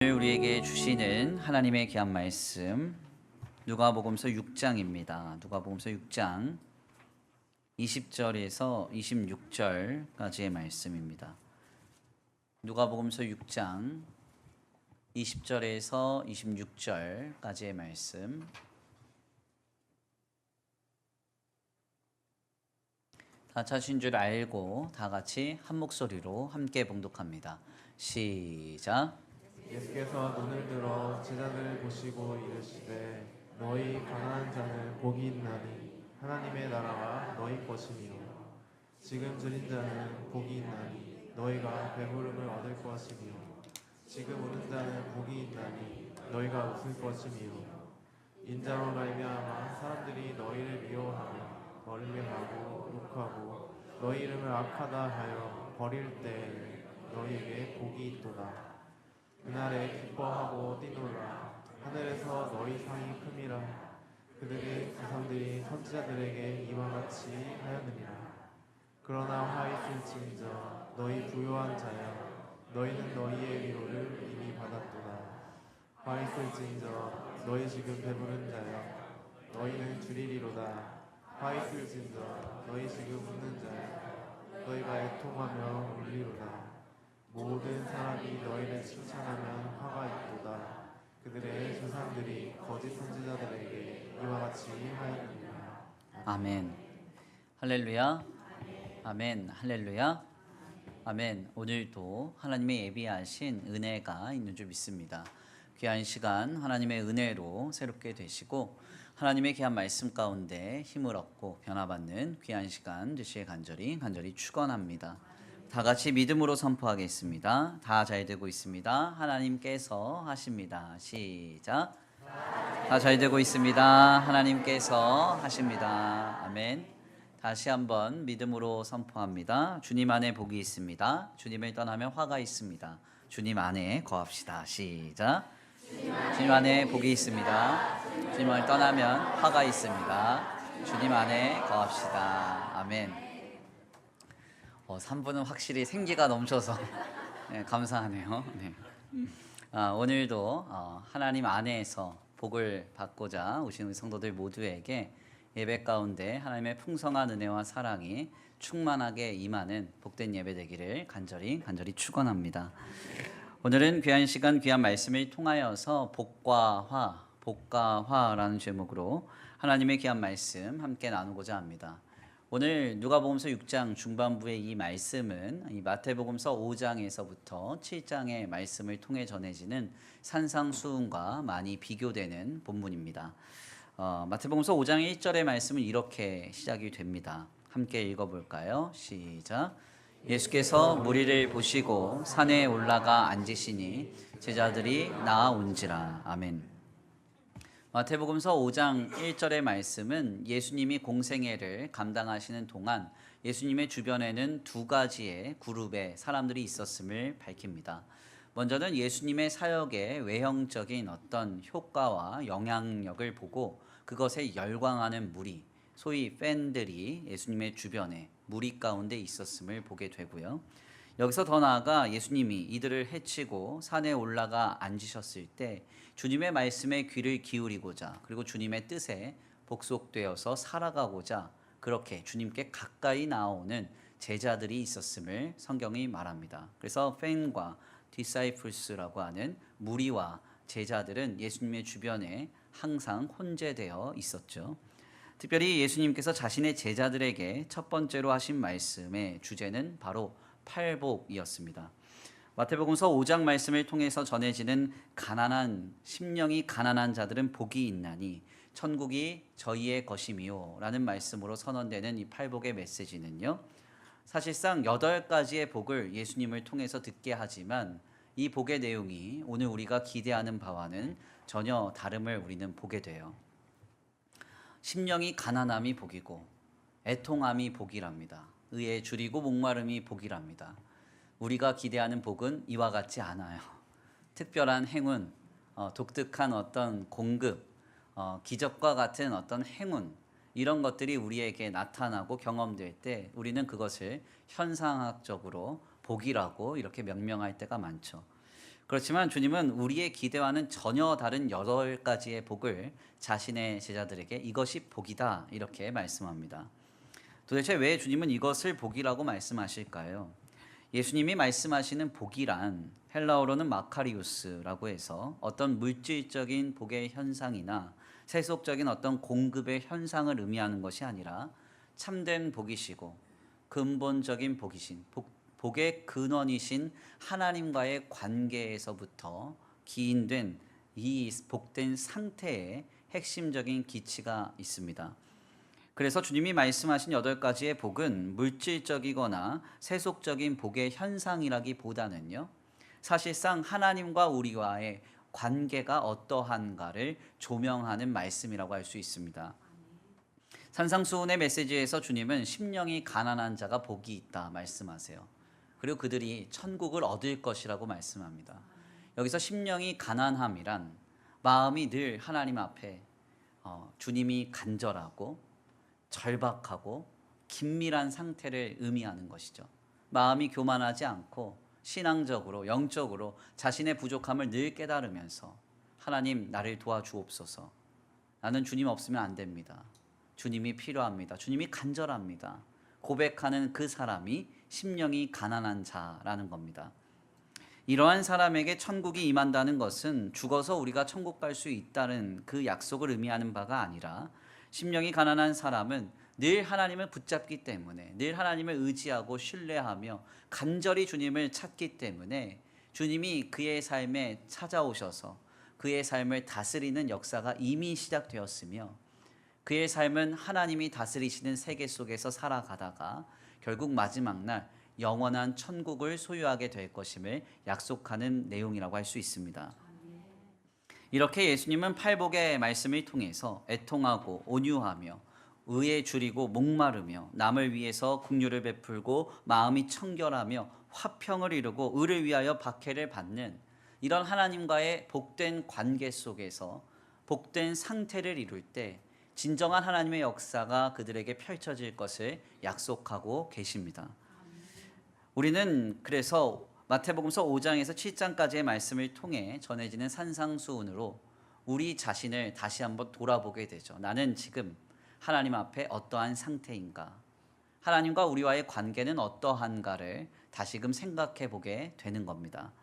오늘 우리에게 주시는 하나님의 귀한 말씀 누가복음서 6장입니다. 누가복음서 6장 20절에서 26절까지의 말씀입니다. 누가복음서 6장 20절에서 26절까지의 말씀. 다 찾으신 줄 알고 다 같이 한 목소리로 함께 봉독합니다. 시작. 예수께서 눈을 들어 제자들을 보시고 이르시되 너희 가난한 자는 복이 있나니 하나님의 나라가 너희 것이며 지금 들인 자는 복이 있나니 너희가 배부름을 얻을 것이며 지금 우는 자는 복이 있나니 너희가 웃을 것이며 인자로 말미암아 사람들이 너희를 미워하며 멀리하고 욕하고 너희 이름을 악하다 하여 버릴 때에 너희에게 복이 있도다. 그날에 기뻐하고 뛰놀라. 하늘에서 너희 상이 큼이라. 그들의 조상들이 선지자들에게 이와 같이 하였느니라. 그러나 화 있을진저 너희 부요한 자야, 너희는 너희의 위로를 이미 받았도다. 화 있을진저 너희 지금 배부른 자야, 너희는 줄이리로다. 화 있을진저 너희 지금 웃는 자야, 너희가 애통하며 울리로다. 모든 사람이 너희를 칭찬하면 화가 있도다. 그들의 조상들이 거짓 선지자들에게 이와 같이 하였느니라. 아멘. 할렐루야. 아멘. 할렐루야. 아멘. 오늘도 하나님의 예비하신 은혜가 있는 줄 믿습니다. 귀한 시간 하나님의 은혜로 새롭게 되시고 하나님의 귀한 말씀 가운데 힘을 얻고 변화받는 귀한 시간 되시길 간절히 축원합니다. 다 같이 믿음으로 선포하겠습니다. 다 잘 되고 있습니다. 하나님께서 하십니다. 시작. 다 잘 되고 있습니다. 하나님께서 하십니다. 아멘. 다시 한번 믿음으로 선포합니다. 주님 안에 복이 있습니다. 주님을 떠나면 화가 있습니다. 주님 안에 거합시다. 시작. 주님 안에 복이 있습니다. 주님을 떠나면 화가 있습니다. 주님 안에 거합시다. 아멘. 3분은 확실히 생기가 넘쳐서 네, 감사하네요. 네. 오늘도 하나님 안에서 복을 받고자 오신 우리 성도들 모두에게 예배 가운데 하나님의 풍성한 은혜와 사랑이 충만하게 임하는 복된 예배 되기를 간절히 축원합니다. 오늘은 귀한 시간 귀한 말씀을 통하여서 복과 화라는 제목으로 하나님의 귀한 말씀 함께 나누고자 합니다. 오늘 누가복음서 6장 중반부의 이 말씀은 이 마태복음서 5장에서부터 7장의 말씀을 통해 전해지는 산상수훈과 많이 비교되는 본문입니다. 마태복음서 5장 1절의 말씀은 이렇게 시작이 됩니다. 함께 읽어볼까요? 시작. 예수께서 무리를 보시고 산에 올라가 앉으시니 제자들이 나아온지라. 아멘. 마태복음서 5장 1절의 말씀은 예수님이 공생애를 감당하시는 동안 예수님의 주변에는 두 가지의 그룹의 사람들이 있었음을 밝힙니다. 먼저는 예수님의 사역의 외형적인 어떤 효과와 영향력을 보고 그것에 열광하는 무리, 소위 팬들이 예수님의 주변에 무리 가운데 있었음을 보게 되고요. 여기서 더 나아가 예수님이 이들을 해치고 산에 올라가 앉으셨을 때 주님의 말씀에 귀를 기울이고자 그리고 주님의 뜻에 복속되어서 살아가고자 그렇게 주님께 가까이 나오는 제자들이 있었음을 성경이 말합니다. 그래서 팬과 디사이플스라고 하는 무리와 제자들은 예수님의 주변에 항상 혼재되어 있었죠. 특별히 예수님께서 자신의 제자들에게 첫 번째로 하신 말씀의 주제는 바로 팔복이었습니다. 마태복음서 5장 말씀을 통해서 전해지는 심령이 가난한 자들은 복이 있나니 천국이 저희의 것이미요 라는 말씀으로 선언되는 이 팔복의 메시지는요, 사실상 8가지의 복을 예수님을 통해서 듣게 하지만 이 복의 내용이 오늘 우리가 기대하는 바와는 전혀 다름을 우리는 보게 돼요. 심령이 가난함이 복이고 애통함이 복이랍니다. 의에 줄이고 목마름이 복이랍니다. 우리가 기대하는 복은 이와 같지 않아요. 특별한 행운, 독특한 어떤 공급, 기적과 같은 어떤 행운, 이런 것들이 우리에게 나타나고 경험될 때 우리는 그것을 현상학적으로 복이라고 이렇게 명명할 때가 많죠. 그렇지만 주님은 우리의 기대와는 전혀 다른 8가지의 복을 자신의 제자들에게 이것이 복이다 이렇게 말씀합니다. 도대체 왜 주님은 이것을 복이라고 말씀하실까요? 예수님이 말씀하시는 복이란 헬라어로는 마카리우스라고 해서 어떤 물질적인 복의 현상이나 세속적인 어떤 공급의 현상을 의미하는 것이 아니라 참된 복이시고 근본적인 복이신 복의 근원이신 하나님과의 관계에서부터 기인된 이 복된 상태에 핵심적인 기치가 있습니다. 그래서 주님이 말씀하신 8가지의 복은 물질적이거나 세속적인 복의 현상이라기보다는요, 사실상 하나님과 우리와의 관계가 어떠한가를 조명하는 말씀이라고 할 수 있습니다. 산상수훈의 메시지에서 주님은 심령이 가난한 자가 복이 있다 말씀하세요. 그리고 그들이 천국을 얻을 것이라고 말씀합니다. 여기서 심령이 가난함이란 마음이 늘 하나님 앞에 주님이 간절하고 절박하고 긴밀한 상태를 의미하는 것이죠. 마음이 교만하지 않고 신앙적으로 영적으로 자신의 부족함을 늘 깨달으면서 하나님 나를 도와주옵소서. 나는 주님 없으면 안 됩니다. 주님이 필요합니다. 주님이 간절합니다. 고백하는 그 사람이 심령이 가난한 자라는 겁니다. 이러한 사람에게 천국이 임한다는 것은 죽어서 우리가 천국 갈 수 있다는 그 약속을 의미하는 바가 아니라 심령이 가난한 사람은 늘 하나님을 붙잡기 때문에 늘 하나님을 의지하고 신뢰하며 간절히 주님을 찾기 때문에 주님이 그의 삶에 찾아오셔서 그의 삶을 다스리는 역사가 이미 시작되었으며 그의 삶은 하나님이 다스리시는 세계 속에서 살아가다가 결국 마지막 날 영원한 천국을 소유하게 될 것임을 약속하는 내용이라고 할 수 있습니다. 이렇게 예수님은 팔복의 말씀을 통해서 애통하고 온유하며 의에 줄이고 목마르며 남을 위해서 긍휼을 베풀고 마음이 청결하며 화평을 이루고 의를 위하여 박해를 받는 이런 하나님과의 복된 관계 속에서 복된 상태를 이룰 때 진정한 하나님의 역사가 그들에게 펼쳐질 것을 약속하고 계십니다. 우리는 그래서 마태복음서 5장에서 7장까지의 말씀을 통해 전해지는 산상수훈으로 우리 자신을 다시 한번 돌아보게 되죠. 나는 지금 하나님 앞에 어떠한 상태인가? 하나님과 우리와의 관계는 어떠한가를 다시금 생각해 보게 되는 겁니다.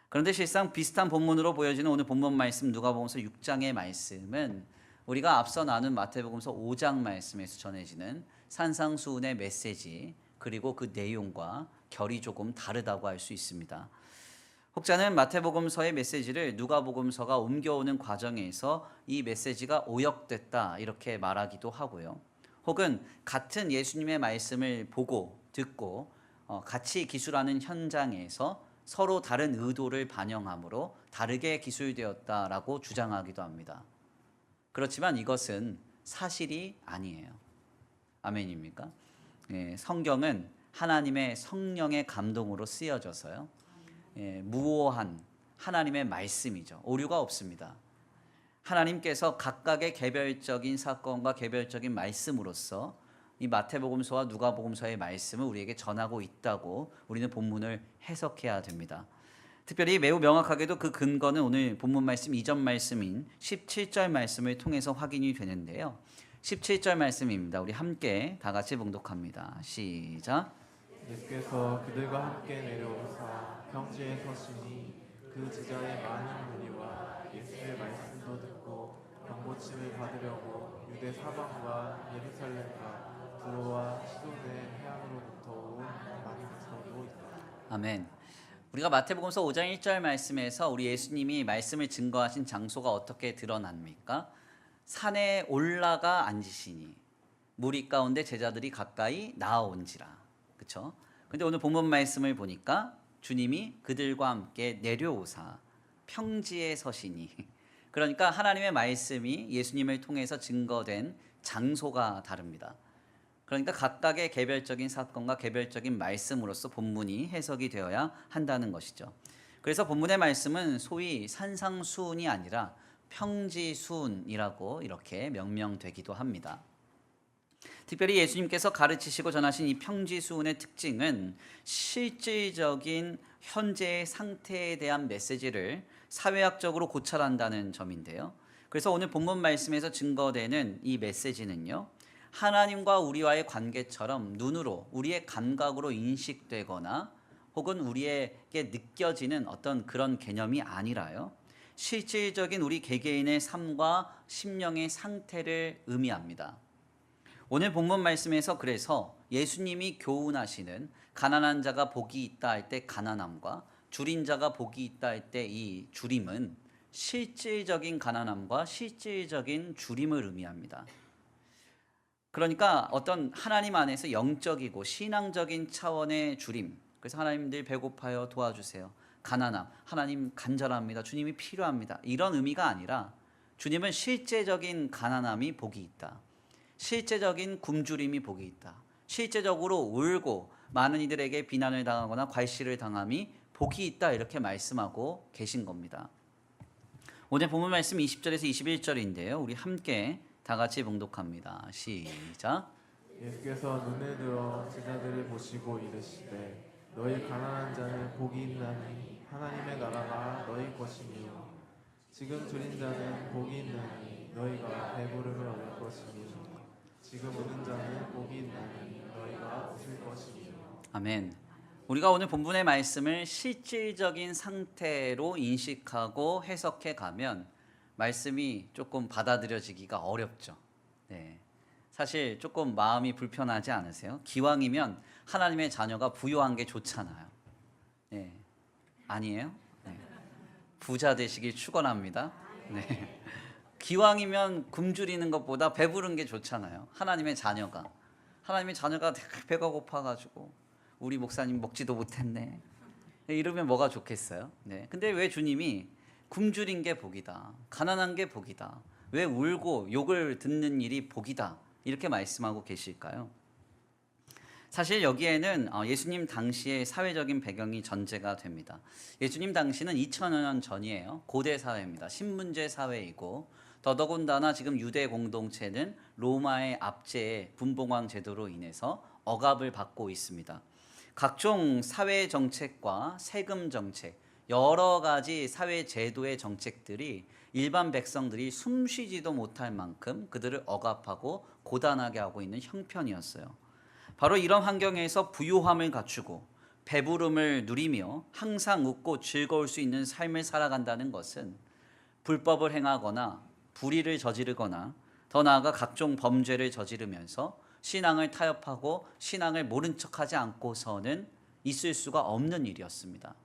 그런데 실상 비슷한 본문으로 보여지는 오늘 본문 말씀 누가복음서 6장의 말씀은 우리가 앞서 나눈 마태복음서 5장 말씀에서 전해지는 산상수훈의 메시지 그리고 그 내용과 결이 조금 다르다고 할 수 있습니다. 혹자는 마태복음서의 메시지를 누가복음서가 옮겨오는 과정에서 이 메시지가 오역됐다 이렇게 말하기도 하고요. 혹은 같은 예수님의 말씀을 보고 듣고 같이 기술하는 현장에서 서로 다른 의도를 반영함으로 다르게 기술되었다라고 주장하기도 합니다. 그렇지만 이것은 사실이 아니에요. 아멘입니까? 성경은 하나님의 성령의 감동으로 쓰여져서요. 무오한 하나님의 말씀이죠. 오류가 없습니다. 하나님께서 각각의 개별적인 사건과 개별적인 말씀으로서 이 마태복음서와 누가복음서의 말씀을 우리에게 전하고 있다고 우리는 본문을 해석해야 됩니다. 특별히 매우 명확하게도 그 근거는 오늘 본문 말씀 이전 말씀인 17절 말씀을 통해서 확인이 되는데요. 17절 말씀입니다. 우리 함께 다 같이 봉독합니다. 시작. 예수께서 그들과 함께 내려오사 평지에 서시니 그 제자의 많은 무리와 예수의 말씀도 듣고 병고침을 받으려고 유대 사방과 예루살렘과 두로와 시돈의 해안으로부터 온 많은 사람도 있다. 아멘. 우리가 마태복음서 5장 1절 말씀에서 우리 예수님이 말씀을 증거하신 장소가 어떻게 드러납니까? 산에 올라가 앉으시니 무리 가운데 제자들이 가까이 나아온지라. 그렇죠? 근데 오늘 본문 말씀을 보니까 주님이 그들과 함께 내려오사 평지에 서시니 그러니까 하나님의 말씀이 예수님을 통해서 증거된 장소가 다릅니다. 그러니까 각각의 개별적인 사건과 개별적인 말씀으로서 본문이 해석이 되어야 한다는 것이죠. 그래서 본문의 말씀은 소위 산상수훈이 아니라 평지수훈이라고 이렇게 명명되기도 합니다. 특별히 예수님께서 가르치시고 전하신 이 평지수훈의 특징은 실질적인 현재의 상태에 대한 메시지를 사회학적으로 고찰한다는 점인데요. 그래서 오늘 본문 말씀에서 증거되는 이 메시지는요, 하나님과 우리와의 관계처럼 눈으로 우리의 감각으로 인식되거나 혹은 우리에게 느껴지는 어떤 그런 개념이 아니라요, 실질적인 우리 개개인의 삶과 심령의 상태를 의미합니다. 오늘 본문 말씀에서 그래서 예수님이 교훈하시는 가난한 자가 복이 있다 할 때 가난함과 줄인 자가 복이 있다 할 때 이 줄임은 실질적인 가난함과 실질적인 줄임을 의미합니다. 그러니까 어떤 하나님 안에서 영적이고 신앙적인 차원의 줄임, 그래서 하나님 늘 배고파요 도와주세요, 가난함, 하나님 간절합니다, 주님이 필요합니다, 이런 의미가 아니라 주님은 실제적인 가난함이 복이 있다, 실제적인 굶주림이 복이 있다, 실제적으로 울고 많은 이들에게 비난을 당하거나 괄시를 당함이 복이 있다, 이렇게 말씀하고 계신 겁니다. 오늘 본문 말씀 20절에서 21절인데요. 우리 함께 다 같이 봉독합니다. 시작. 예수께서 눈을 들어 제자들을 보시고 이르시되 너희 가난한 자는 복이 있나니 하나님의 나라가 너희 것이며 지금 줄인 자는 복이 있나니 너희가 배부름을 얻을 것이며 지금 우는 자는 복이 있나니 너희가 웃을 것이며. 아멘. 우리가 오늘 본문의 말씀을 실질적인 상태로 인식하고 해석해 가면 말씀이 조금 받아들여지기가 어렵죠. 네. 사실 조금 마음이 불편하지 않으세요? 기왕이면 하나님의 자녀가 부유한 게 좋잖아요. 네. 아니에요? 네. 부자 되시길 축원합니다. 네. 기왕이면 굶주리는 것보다 배부른 게 좋잖아요. 하나님의 자녀가 배가 고파가지고 우리 목사님 먹지도 못했네, 이러면 뭐가 좋겠어요? 네. 근데 왜 주님이 굶주린 게 복이다, 가난한 게 복이다, 왜 울고 욕을 듣는 일이 복이다, 이렇게 말씀하고 계실까요? 사실 여기에는 예수님 당시의 사회적인 배경이 전제가 됩니다. 예수님 당시는 2000년 전이에요. 고대 사회입니다. 신문제 사회이고 더더군다나 지금 유대 공동체는 로마의 압제의 분봉왕 제도로 인해서 억압을 받고 있습니다. 각종 사회 정책과 세금 정책, 여러 가지 사회 제도의 정책들이 일반 백성들이 숨쉬지도 못할 만큼 그들을 억압하고 고단하게 하고 있는 형편이었어요. 바로 이런 환경에서 부유함을 갖추고 배부름을 누리며 항상 웃고 즐거울 수 있는 삶을 살아간다는 것은 불법을 행하거나 불의를 저지르거나 더 나아가 각종 범죄를 저지르면서 신앙을 타협하고 신앙을 모른 척하지 않고서는 있을 수가 없는 일이었습니다.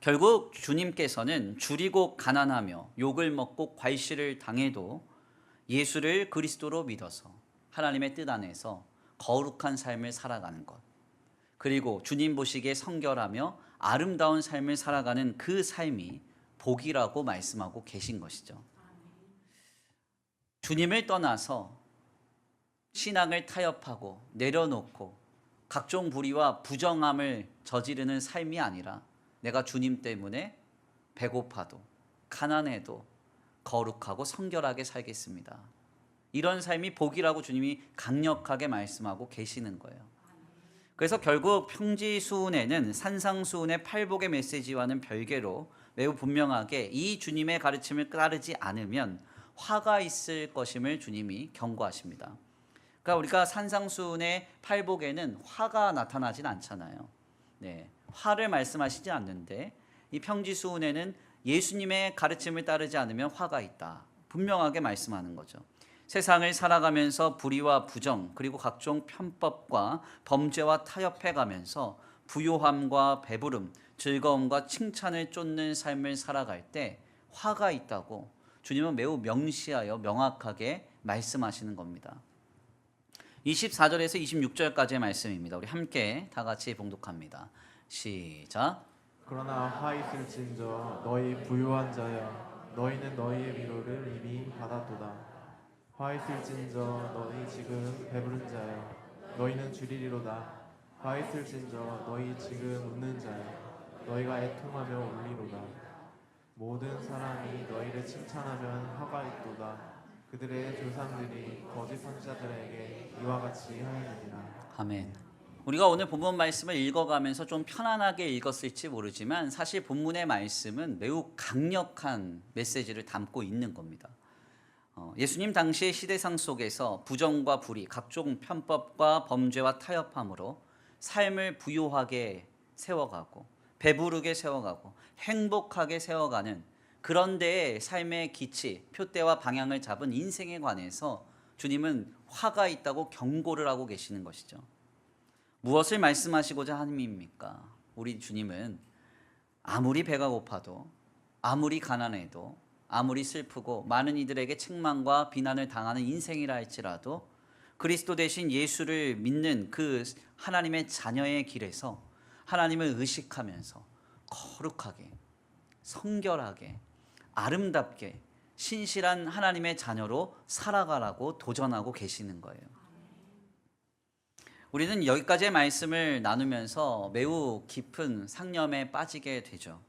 결국 주님께서는 줄이고 가난하며 욕을 먹고 괄시를 당해도 예수를 그리스도로 믿어서 하나님의 뜻 안에서 거룩한 삶을 살아가는 것, 그리고 주님 보시기에 성결하며 아름다운 삶을 살아가는 그 삶이 복이라고 말씀하고 계신 것이죠. 주님을 떠나서 신앙을 타협하고 내려놓고 각종 불의와 부정함을 저지르는 삶이 아니라 내가 주님 때문에 배고파도 가난해도 거룩하고 성결하게 살겠습니다, 이런 삶이 복이라고 주님이 강력하게 말씀하고 계시는 거예요. 그래서 결국 평지수훈에는 산상수훈의 팔복의 메시지와는 별개로 매우 분명하게 이 주님의 가르침을 따르지 않으면 화가 있을 것임을 주님이 경고하십니다. 그러니까 우리가 산상수훈의 팔복에는 화가 나타나진 않잖아요. 네, 화를 말씀하시지 않는데 이 평지수훈에는 예수님의 가르침을 따르지 않으면 화가 있다, 분명하게 말씀하는 거죠. 세상을 살아가면서 불의와 부정 그리고 각종 편법과 범죄와 타협해가면서 부요함과 배부름, 즐거움과 칭찬을 쫓는 삶을 살아갈 때 화가 있다고 주님은 매우 명시하여 명확하게 말씀하시는 겁니다. 24절에서 26절까지의 말씀입니다. 우리 함께 다 같이 봉독합니다. 시작. 그러나 화 있을진저 너희 부유한 자여 너희는 너희의 위로를 이미 받았도다. 화 있을진저 너희 지금 배부른 자여 너희는 주리리로다. 화 있을진저 너희 지금 웃는 자여 너희가 애통하며 울리로다. 모든 사람이 너희를 칭찬하면 화가 있도다. 그들의 조상들이 거짓 선지자들에게 이와 같이 하였느니라. 아멘. 우리가 오늘 본문 말씀을 읽어가면서 좀 편안하게 읽었을지 모르지만 사실 본문의 말씀은 매우 강력한 메시지를 담고 있는 겁니다. 예수님 당시의 시대상 속에서 부정과 불의, 각종 편법과 범죄와 타협함으로 삶을 부요하게 세워가고 배부르게 세워가고 행복하게 세워가는 그런 데에 삶의 기치, 표대와 방향을 잡은 인생에 관해서 주님은 화가 있다고 경고를 하고 계시는 것이죠. 무엇을 말씀하시고자 함입니까? 우리 주님은 아무리 배가 고파도, 아무리 가난해도, 아무리 슬프고 많은 이들에게 책망과 비난을 당하는 인생이라 할지라도 그리스도 대신 예수를 믿는 그 하나님의 자녀의 길에서 하나님을 의식하면서 거룩하게, 성결하게, 아름답게 신실한 하나님의 자녀로 살아가라고 도전하고 계시는 거예요. 우리는 여기까지의 말씀을 나누면서 매우 깊은 상념에 빠지게 되죠.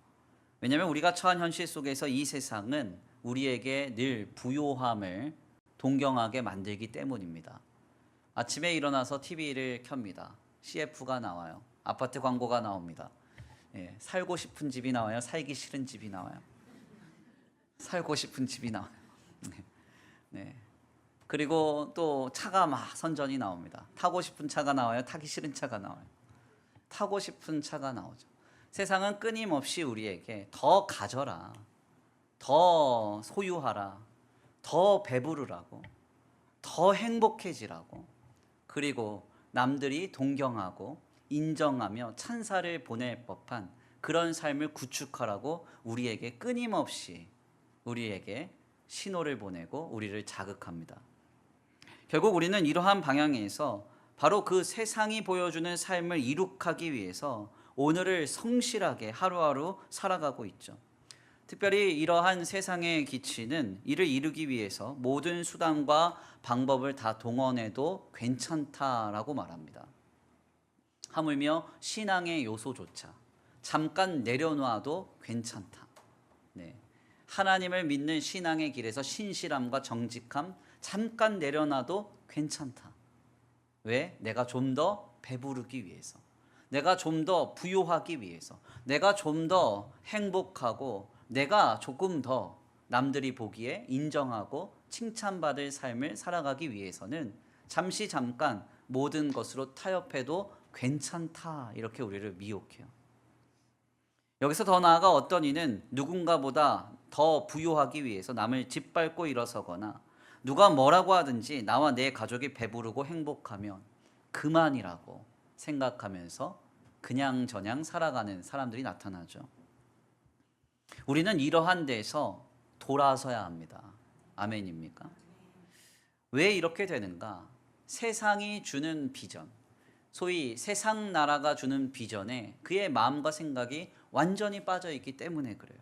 왜냐하면 우리가 처한 현실 속에서 이 세상은 우리에게 늘 부요함을 동경하게 만들기 때문입니다. 아침에 일어나서 TV를 켭니다. CF가 나와요. 아파트 광고가 나옵니다. 살고 싶은 집이 나와요. 살기 싫은 집이 나와요. 살고 싶은 집이 나와요. 네. 그리고 또 차가 막 선전이 나옵니다. 타고 싶은 차가 나와요. 타기 싫은 차가 나와요. 타고 싶은 차가 나오죠. 세상은 끊임없이 우리에게 더 가져라, 더 소유하라, 더 배부르라고, 더 행복해지라고, 그리고 남들이 동경하고 인정하며 찬사를 보낼 법한 그런 삶을 구축하라고 우리에게 끊임없이 우리에게 신호를 보내고 우리를 자극합니다. 결국 우리는 이러한 방향에서 바로 그 세상이 보여주는 삶을 이룩하기 위해서 오늘을 성실하게 하루하루 살아가고 있죠. 특별히 이러한 세상의 기치는 이를 이루기 위해서 모든 수단과 방법을 다 동원해도 괜찮다라고 말합니다. 하물며 신앙의 요소조차 잠깐 내려놔도 괜찮다. 네. 하나님을 믿는 신앙의 길에서 신실함과 정직함 잠깐 내려놔도 괜찮다. 왜? 내가 좀 더 배부르기 위해서, 내가 좀 더 부요하기 위해서, 내가 좀 더 행복하고 내가 조금 더 남들이 보기에 인정하고 칭찬받을 삶을 살아가기 위해서는 잠깐 모든 것으로 타협해도 괜찮다. 이렇게 우리를 미혹해요. 여기서 더 나아가 어떤 이는 누군가보다 더 부요하기 위해서 남을 짓밟고 일어서거나 누가 뭐라고 하든지 나와 내 가족이 배부르고 행복하면 그만이라고 생각하면서 그냥저냥 살아가는 사람들이 나타나죠. 우리는 이러한 데서 돌아서야 합니다. 아멘입니까? 왜 이렇게 되는가? 세상이 주는 비전, 소위 세상 나라가 주는 비전에 그의 마음과 생각이 완전히 빠져 있기 때문에 그래요.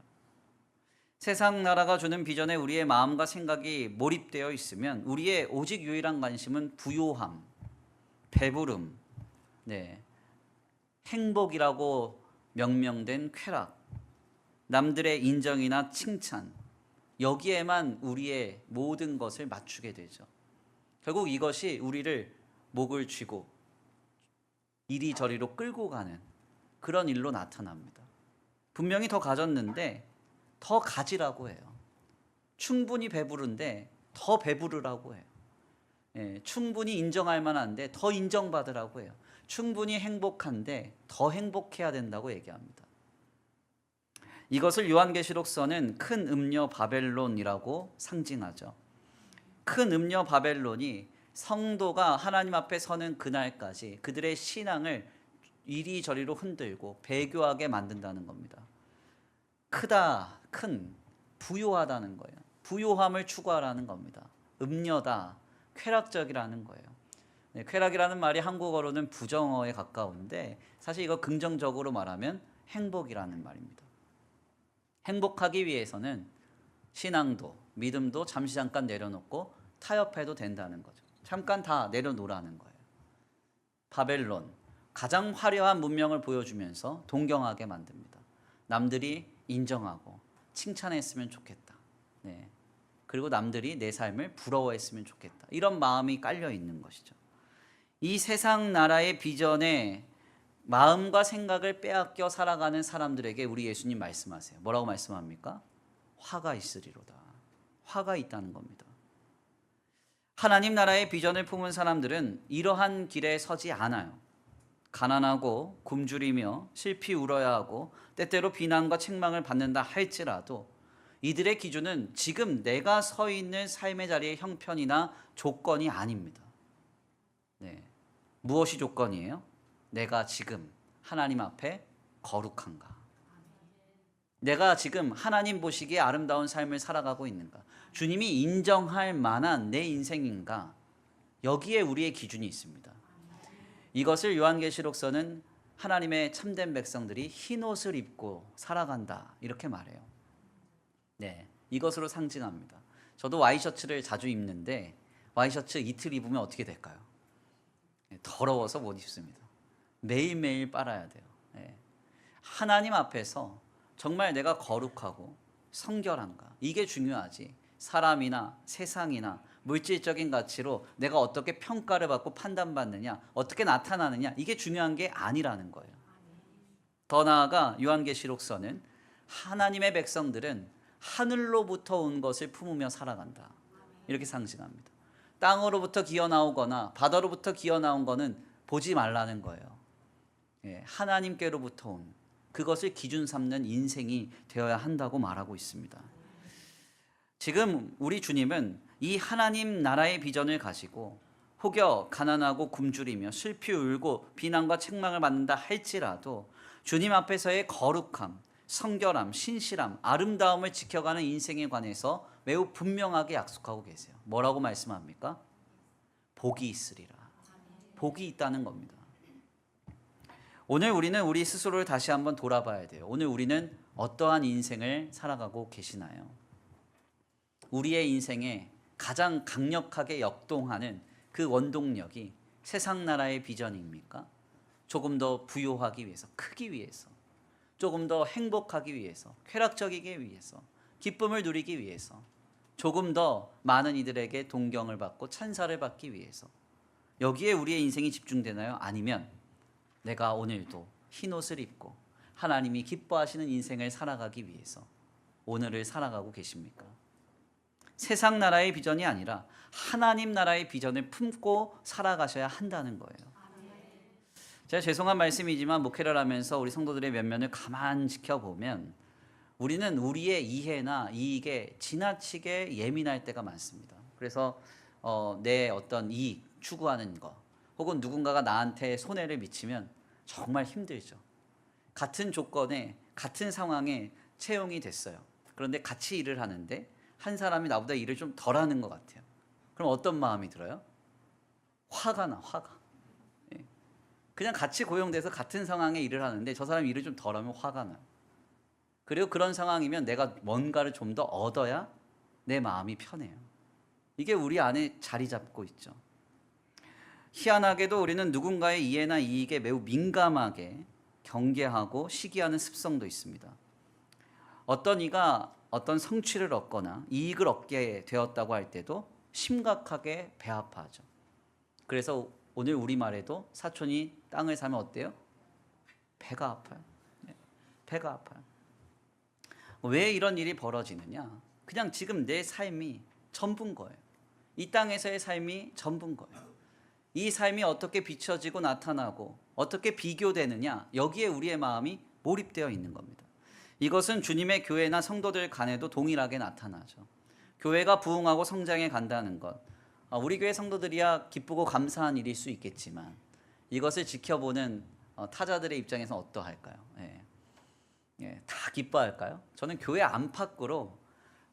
세상 나라가 주는 비전에 우리의 마음과 생각이 몰입되어 있으면 우리의 오직 유일한 관심은 부요함, 배부름, 행복이라고 명명된 쾌락, 남들의 인정이나 칭찬, 여기에만 우리의 모든 것을 맞추게 되죠. 결국 이것이 우리를 목을 쥐고 이리저리로 끌고 가는 그런 일로 나타납니다. 분명히 더 가졌는데 더 가지라고 해요. 충분히 배부른데 더 배부르라고 해요. 충분히 인정할 만한데 더 인정받으라고 해요. 충분히 행복한데 더 행복해야 된다고 얘기합니다. 이것을 요한계시록서는 큰 음녀 바벨론이라고 상징하죠. 큰 음녀 바벨론이 성도가 하나님 앞에 서는 그날까지 그들의 신앙을 이리저리로 흔들고 배교하게 만든다는 겁니다. 크다, 큰, 부요하다는 거예요. 부요함을 추구하라는 겁니다. 음녀다, 쾌락적이라는 거예요. 쾌락이라는 말이 한국어로는 부정어에 가까운데 사실 이거 긍정적으로 말하면 행복이라는 말입니다. 행복하기 위해서는 신앙도 믿음도 잠깐 내려놓고 타협해도 된다는 거죠. 잠깐 다 내려놓으라는 거예요. 바벨론, 가장 화려한 문명을 보여주면서 동경하게 만듭니다. 남들이 인정하고 칭찬했으면 좋겠다. 그리고 남들이 내 삶을 부러워했으면 좋겠다. 이런 마음이 깔려 있는 것이죠. 이 세상 나라의 비전에 마음과 생각을 빼앗겨 살아가는 사람들에게 우리 예수님 말씀하세요. 뭐라고 말씀합니까? 화가 있으리로다. 화가 있다는 겁니다. 하나님 나라의 비전을 품은 사람들은 이러한 길에 서지 않아요. 가난하고 굶주리며 슬피 울어야 하고 때때로 비난과 책망을 받는다 할지라도 이들의 기준은 지금 내가 서 있는 삶의 자리의 형편이나 조건이 아닙니다. 네. 무엇이 조건이에요? 내가 지금 하나님 앞에 거룩한가? 내가 지금 하나님 보시기에 아름다운 삶을 살아가고 있는가? 주님이 인정할 만한 내 인생인가? 여기에 우리의 기준이 있습니다. 이것을 요한계시록서는 하나님의 참된 백성들이 흰 옷을 입고 살아간다 이렇게 말해요. 네, 이것으로 상징합니다. 저도 와이셔츠를 자주 입는데 와이셔츠 이틀 입으면 어떻게 될까요? 더러워서 못 입습니다. 매일매일 빨아야 돼요. 네. 하나님 앞에서 정말 내가 거룩하고 성결한가? 이게 중요하지. 사람이나 세상이나 물질적인 가치로 내가 어떻게 평가를 받고 판단받느냐, 어떻게 나타나느냐, 이게 중요한 게 아니라는 거예요. 더 나아가 요한계시록서는 하나님의 백성들은 하늘로부터 온 것을 품으며 살아간다. 이렇게 상징합니다. 땅으로부터 기어나오거나 바다로부터 기어나온 거는 보지 말라는 거예요. 예, 하나님께로부터 온 그것을 기준 삼는 인생이 되어야 한다고 말하고 있습니다. 지금 우리 주님은 이 하나님 나라의 비전을 가지고 혹여 가난하고 굶주리며 슬피 울고 비난과 책망을 받는다 할지라도 주님 앞에서의 거룩함, 성결함, 신실함, 아름다움을 지켜가는 인생에 관해서 매우 분명하게 약속하고 계세요. 뭐라고 말씀합니까? 복이 있으리라. 복이 있다는 겁니다. 오늘 우리는 우리 스스로를 다시 한번 돌아봐야 돼요. 오늘 우리는 어떠한 인생을 살아가고 계시나요? 우리의 인생에 가장 강력하게 역동하는 그 원동력이 세상 나라의 비전입니까? 조금 더 부유하기 위해서, 크기 위해서, 조금 더 행복하기 위해서, 쾌락적이기 위해서, 기쁨을 누리기 위해서, 조금 더 많은 이들에게 동경을 받고 찬사를 받기 위해서, 여기에 우리의 인생이 집중되나요? 아니면 내가 오늘도 흰 옷을 입고 하나님이 기뻐하시는 인생을 살아가기 위해서 오늘을 살아가고 계십니까? 세상 나라의 비전이 아니라 하나님 나라의 비전을 품고 살아가셔야 한다는 거예요. 제가 죄송한 말씀이지만 목회를 하면서 우리 성도들의 면면을 가만 지켜보면 우리는 우리의 이해나 이익에 지나치게 예민할 때가 많습니다. 그래서 내 어떤 이익 추구하는 거 혹은 누군가가 나한테 손해를 미치면 정말 힘들죠. 같은 조건에 같은 상황에 채용이 됐어요. 그런데 같이 일을 하는데 한 사람이 나보다 일을 좀 덜 하는 것 같아요. 그럼 어떤 마음이 들어요? 화가 나, 화가. 예. 그냥 같이 고용돼서 같은 상황에 일을 하는데 저 사람이 일을 좀 덜 하면 화가 나요. 그리고 그런 상황이면 내가 뭔가를 좀 더 얻어야 내 마음이 편해요. 이게 우리 안에 자리 잡고 있죠. 희한하게도 우리는 누군가의 이해나 이익에 매우 민감하게 경계하고 시기하는 습성도 있습니다. 어떤 이가 어떤 성취를 얻거나 이익을 얻게 되었다고 할 때도 심각하게 배 아파하죠. 그래서 오늘 우리말에도 사촌이 땅을 사면 어때요? 배가 아파요. 네, 배가 아파요. 왜 이런 일이 벌어지느냐? 그냥 지금 내 삶이 전부인 거예요. 이 땅에서의 삶이 전부인 거예요. 이 삶이 어떻게 비춰지고 나타나고 어떻게 비교되느냐, 여기에 우리의 마음이 몰입되어 있는 겁니다. 이것은 주님의 교회나 성도들 간에도 동일하게 나타나죠. 교회가 부흥하고 성장해 간다는 것, 우리 교회 성도들이야 기쁘고 감사한 일일 수 있겠지만 이것을 지켜보는 타자들의 입장에서 어떠할까요? 다 기뻐할까요? 저는 교회 안팎으로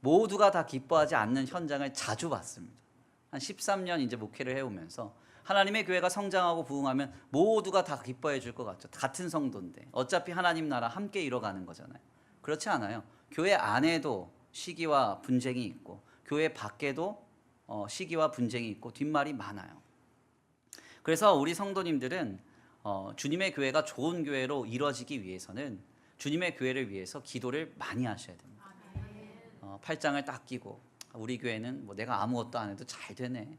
모두가 다 기뻐하지 않는 현장을 자주 봤습니다. 한 13년 이제 목회를 해오면서 하나님의 교회가 성장하고 부흥하면 모두가 다 기뻐해 줄 것 같죠. 같은 성도인데 어차피 하나님 나라 함께 이뤄가는 거잖아요. 그렇지 않아요. 교회 안에도 시기와 분쟁이 있고 교회 밖에도 시기와 분쟁이 있고 뒷말이 많아요. 그래서 우리 성도님들은 주님의 교회가 좋은 교회로 이루어지기 위해서는 주님의 교회를 위해서 기도를 많이 하셔야 됩니다. 팔짱을 딱 끼고 우리 교회는 뭐 내가 아무것도 안 해도 잘 되네,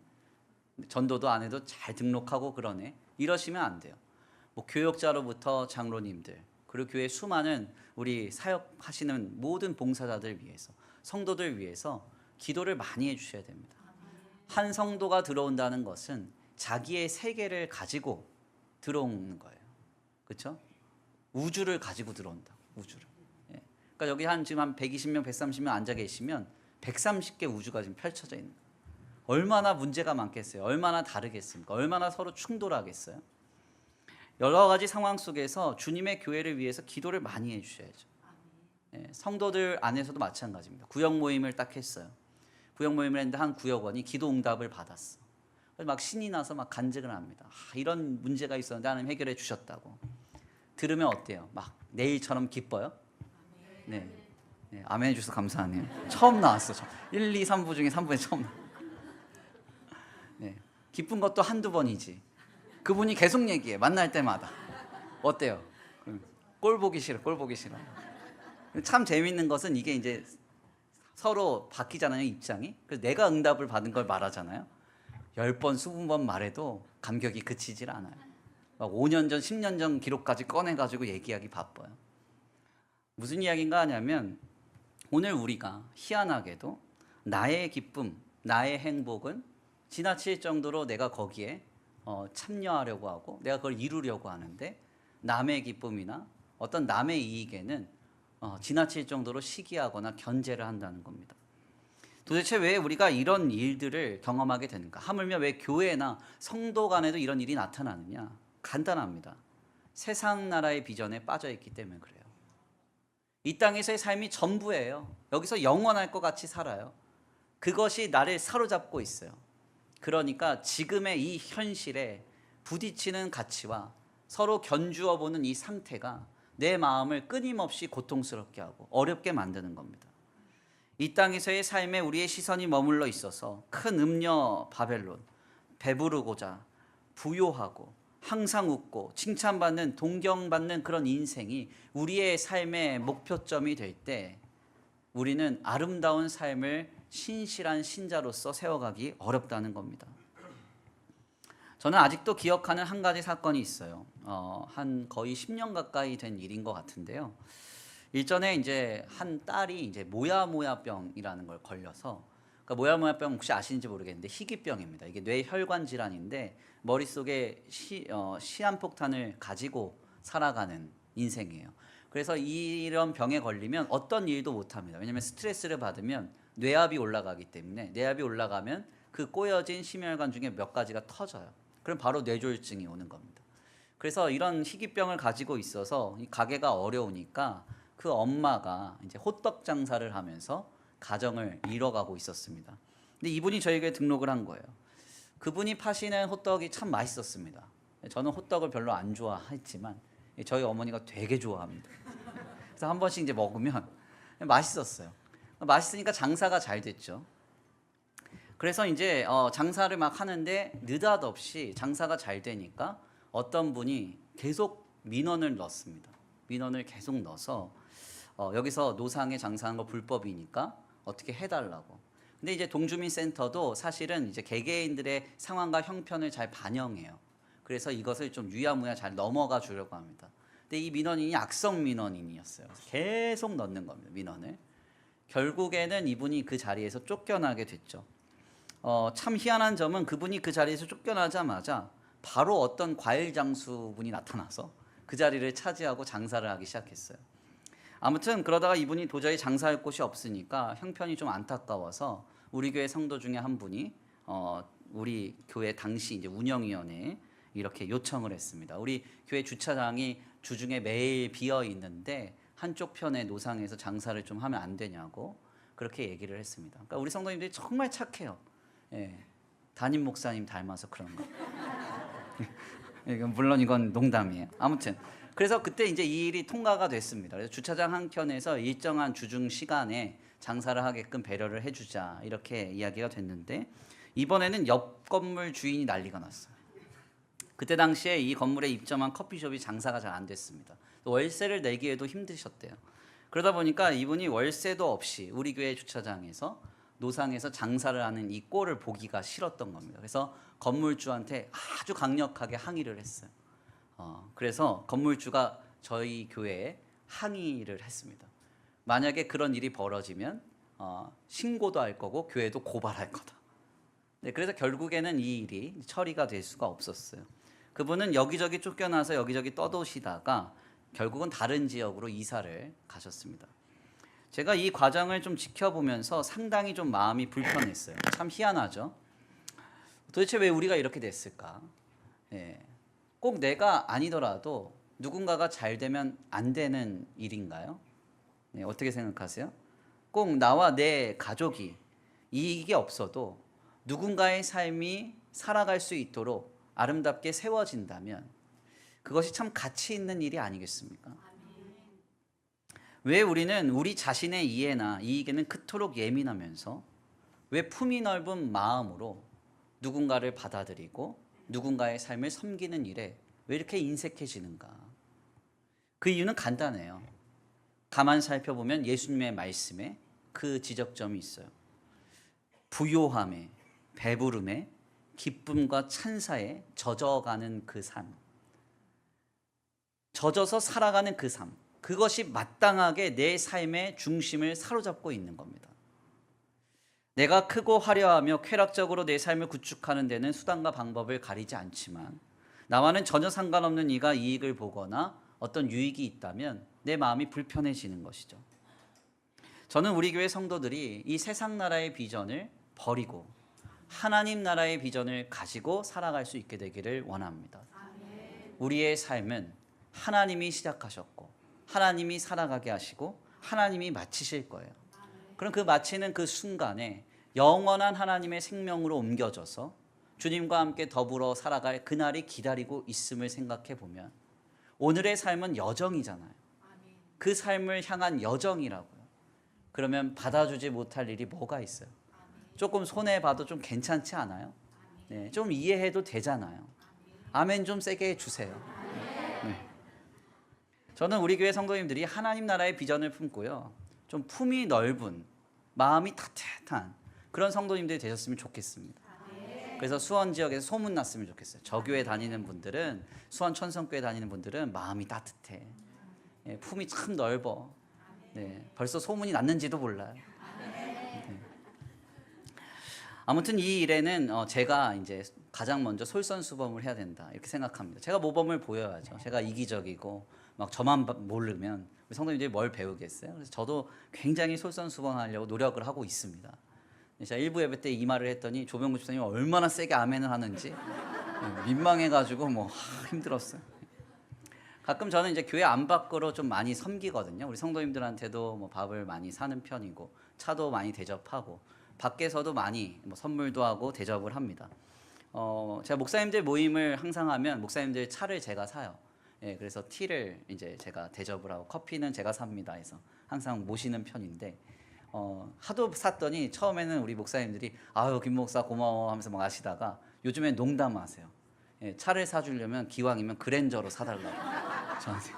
전도도 안 해도 잘 등록하고 그러네, 이러시면 안 돼요. 뭐 교역자로부터 장로님들, 그리고 교회 수많은 우리 사역하시는 모든 봉사자들 위해서, 성도들 위해서 기도를 많이 해주셔야 됩니다. 한 성도가 들어온다는 것은 자기의 세계를 가지고 들어오는 거예요. 그렇죠? 우주를 가지고 들어온다. 우주를. 예. 그러니까 여기 지금 한 120명, 130명 앉아 계시면 130개 우주가 지금 펼쳐져 있는 거예요. 얼마나 문제가 많겠어요? 얼마나 다르겠습니까? 얼마나 서로 충돌하겠어요? 여러 가지 상황 속에서 주님의 교회를 위해서 기도를 많이 해주셔야죠. 예, 성도들 안에서도 마찬가지입니다. 구역 모임을 딱 했어요. 구역 모임을 했는데 한 구역원이 기도 응답을 받았어. 막 신이 나서 막 간증을 합니다. 이런 문제가 있었는데 하나님 해결해 주셨다고. 들으면 어때요? 막 내일처럼 기뻐요? 네. 네, 아멘 해주셔서 감사하네요. 처음 나왔어. 1, 2, 3부 중에 3부에 처음 나왔어. 네. 기쁜 것도 한두 번이지. 그분이 계속 얘기해. 만날 때마다. 어때요? 꼴 보기 싫어. 꼴 보기 싫어. 참 재밌는 것은 이게 이제 서로 바뀌잖아요, 입장이. 그래서 내가 응답을 받은 걸 말하잖아요. 10번, 20번 말해도 감격이 그치질 않아요. 막 5년 전, 10년 전 기록까지 꺼내가지고 얘기하기 바빠요. 무슨 이야기인가 하냐면, 오늘 우리가 희한하게도 나의 기쁨, 나의 행복은 지나칠 정도로 내가 거기에 참여하려고 하고 내가 그걸 이루려고 하는데, 남의 기쁨이나 어떤 남의 이익에는 지나칠 정도로 시기하거나 견제를 한다는 겁니다. 도대체 왜 우리가 이런 일들을 경험하게 되는가? 하물며 왜 교회나 성도 간에도 이런 일이 나타나느냐? 간단합니다. 세상 나라의 비전에 빠져 있기 때문에 그래요. 이 땅에서의 삶이 전부예요. 여기서 영원할 것 같이 살아요. 그것이 나를 사로잡고 있어요. 그러니까 지금의 이 현실에 부딪히는 가치와 서로 견주어 보는 이 상태가 내 마음을 끊임없이 고통스럽게 하고 어렵게 만드는 겁니다. 이 땅에서의 삶에 우리의 시선이 머물러 있어서 큰 음녀 바벨론, 배부르고자 부요하고 항상 웃고 칭찬받는, 동경받는 그런 인생이 우리의 삶의 목표점이 될 때 우리는 아름다운 삶을 신실한 신자로서 세워가기 어렵다는 겁니다. 저는 아직도 기억하는 한 가지 사건이 있어요. 한 거의 10년 가까이 된 일인 것 같은데요. 일전에 이제 한 딸이 이제 모야모야병이라는 걸 걸려서, 그러니까 모야모야병 혹시 아시는지 모르겠는데 희귀병입니다. 이게 뇌혈관 질환인데 머릿속에 시한폭탄을 가지고 살아가는 인생이에요. 그래서 이런 병에 걸리면 어떤 일도 못합니다. 왜냐하면 스트레스를 받으면 뇌압이 올라가기 때문에, 뇌압이 올라가면 그 꼬여진 심혈관 중에 몇 가지가 터져요. 그럼 바로 뇌졸중이 오는 겁니다. 그래서 이런 희귀병을 가지고 있어서 이 가게가 어려우니까 그 엄마가 이제 호떡 장사를 하면서 가정을 이뤄가고 있었습니다. 근데 이분이 저에게 등록을 한 거예요. 그분이 파시는 호떡이 참 맛있었습니다. 저는 호떡을 별로 안 좋아했지만 저희 어머니가 되게 좋아합니다. 그래서 한 번씩 이제 먹으면 맛있었어요. 맛있으니까 장사가 잘 됐죠. 그래서 이제 장사를 막 하는데 느닷없이 장사가 잘 되니까 어떤 분이 계속 민원을 넣습니다. 민원을 계속 넣어서 여기서 노상에 장사하는 거 불법이니까 어떻게 해달라고. 근데 이제 동주민센터도 사실은 이제 개개인들의 상황과 형편을 잘 반영해요. 그래서 이것을 좀 유야무야 잘 넘어가 주려고 합니다. 근데 이 민원인이 악성 민원인이었어요. 계속 넣는 겁니다, 민원을. 결국에는 이분이 그 자리에서 쫓겨나게 됐죠. 참 희한한 점은 그분이 그 자리에서 쫓겨나자마자 바로 어떤 과일 장수분이 나타나서 그 자리를 차지하고 장사를 하기 시작했어요. 아무튼 그러다가 이분이 도저히 장사할 곳이 없으니까 형편이 좀 안타까워서 우리 교회 성도 중에 한 분이 우리 교회 당시 이제 운영위원회에 이렇게 요청을 했습니다. 우리 교회 주차장이 주중에 매일 비어 있는데 한쪽 편의 노상에서 장사를 좀 하면 안 되냐고 그렇게 얘기를 했습니다. 그러니까 우리 성도님들이 정말 착해요. 예, 담임 목사님 닮아서 그런 거. 물론 이건 농담이에요. 아무튼 그래서 그때 이제 이 일이 통과가 됐습니다. 그래서 주차장 한 켠에서 일정한 주중 시간에 장사를 하게끔 배려를 해주자 이렇게 이야기가 됐는데, 이번에는 옆 건물 주인이 난리가 났어요. 그때 당시에 이 건물에 입점한 커피숍이 장사가 잘 안 됐습니다. 월세를 내기에도 힘드셨대요. 그러다 보니까 이분이 월세도 없이 우리 교회 주차장에서 노상에서 장사를 하는 이 꼴을 보기가 싫었던 겁니다. 그래서 건물주한테 아주 강력하게 항의를 했어요. 그래서 건물주가 저희 교회에 항의를 했습니다. 만약에 그런 일이 벌어지면 신고도 할 거고 교회도 고발할 거다. 네, 그래서 결국에는 이 일이 처리가 될 수가 없었어요. 그분은 여기저기 쫓겨나서 여기저기 떠도시다가 결국은 다른 지역으로 이사를 가셨습니다. 제가 이 과정을 좀 지켜보면서 상당히 좀 마음이 불편했어요. 참 희한하죠. 도대체 왜 우리가 이렇게 됐을까? 예, 꼭 내가 아니더라도 누군가가 잘 되면 안 되는 일인가요? 네, 어떻게 생각하세요? 꼭 나와 내 가족이 이익이 없어도 누군가의 삶이 살아갈 수 있도록 아름답게 세워진다면 그것이 참 가치 있는 일이 아니겠습니까? 왜 우리는 우리 자신의 이해나 이익에는 그토록 예민하면서 왜 품이 넓은 마음으로 누군가를 받아들이고 누군가의 삶을 섬기는 일에 왜 이렇게 인색해지는가? 그 이유는 간단해요. 가만 살펴보면 예수님의 말씀에 그 지적점이 있어요. 부요함에, 배부름에, 기쁨과 찬사에 젖어가는 그 삶. 젖어서 살아가는 그 삶. 그것이 마땅하게 내 삶의 중심을 사로잡고 있는 겁니다. 내가 크고 화려하며 쾌락적으로 내 삶을 구축하는 데는 수단과 방법을 가리지 않지만 나와는 전혀 상관없는 이가 이익을 보거나 어떤 유익이 있다면 내 마음이 불편해지는 것이죠. 저는 우리 교회 성도들이 이 세상 나라의 비전을 버리고 하나님 나라의 비전을 가지고 살아갈 수 있게 되기를 원합니다. 우리의 삶은 하나님이 시작하셨고 하나님이 살아가게 하시고 하나님이 마치실 거예요. 그럼 그 마치는 그 순간에 영원한 하나님의 생명으로 옮겨져서 주님과 함께 더불어 살아갈 그날이 기다리고 있음을 생각해 보면 오늘의 삶은 여정이잖아요. 그 삶을 향한 여정이라고요. 그러면 받아주지 못할 일이 뭐가 있어요? 조금 손해봐도 좀 괜찮지 않아요? 네, 좀 이해해도 되잖아요. 아멘 좀 세게 해주세요. 네. 저는 우리 교회 성도님들이 하나님 나라의 비전을 품고요, 좀 품이 넓은, 마음이 따뜻한 그런 성도님들이 되셨으면 좋겠습니다. 그래서 수원 지역에서 소문났으면 좋겠어요. 저 교회 다니는 분들은, 수원 천성교회 다니는 분들은 마음이 따뜻해. 예, 품이 참 넓어. 네, 벌써 소문이 났는지도 몰라요. 네. 아무튼 이 일에는 제가 이제 가장 먼저 솔선수범을 해야 된다 이렇게 생각합니다. 제가 모범을 보여야죠. 제가 이기적이고 막 저만 모르면 우리 성도님들이 뭘 배우겠어요? 그래서 저도 굉장히 솔선수범하려고 노력을 하고 있습니다. 제가 일부 예배 때 이 말을 했더니 조병구 집사님이 얼마나 세게 아멘을 하는지 민망해가지고 힘들었어요. 가끔 저는 이제 교회 안 밖으로 좀 많이 섬기거든요. 우리 성도님들한테도 뭐 밥을 많이 사는 편이고 차도 많이 대접하고 밖에서도 많이 뭐 선물도 하고 대접을 합니다. 제가 목사님들 모임을 항상 하면 목사님들 차를 제가 사요. 예, 그래서 티를 이제 제가 대접을 하고 커피는 제가 삽니다 해서 항상 모시는 편인데 하도 샀더니 처음에는 우리 목사님들이 아유 김 목사 고마워 하면서 막 마시다가 요즘엔 농담하세요. 예, 차를 사주려면 기왕이면 그랜저로 사달라고 저한테.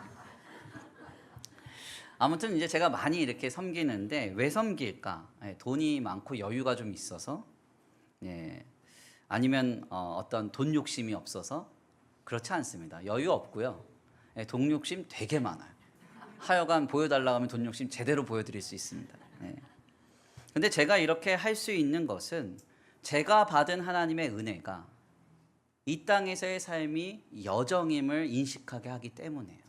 아무튼 이제 제가 많이 이렇게 섬기는데 왜 섬길까? 예, 돈이 많고 여유가 좀 있어서, 예, 아니면 어떤 돈 욕심이 없어서? 그렇지 않습니다. 여유 없고요. 예, 돈 욕심 되게 많아요. 하여간 보여달라고 하면 돈 욕심 제대로 보여드릴 수 있습니다. 예. 근데 제가 이렇게 할 수 있는 것은 제가 받은 하나님의 은혜가 이 땅에서의 삶이 여정임을 인식하게 하기 때문이에요.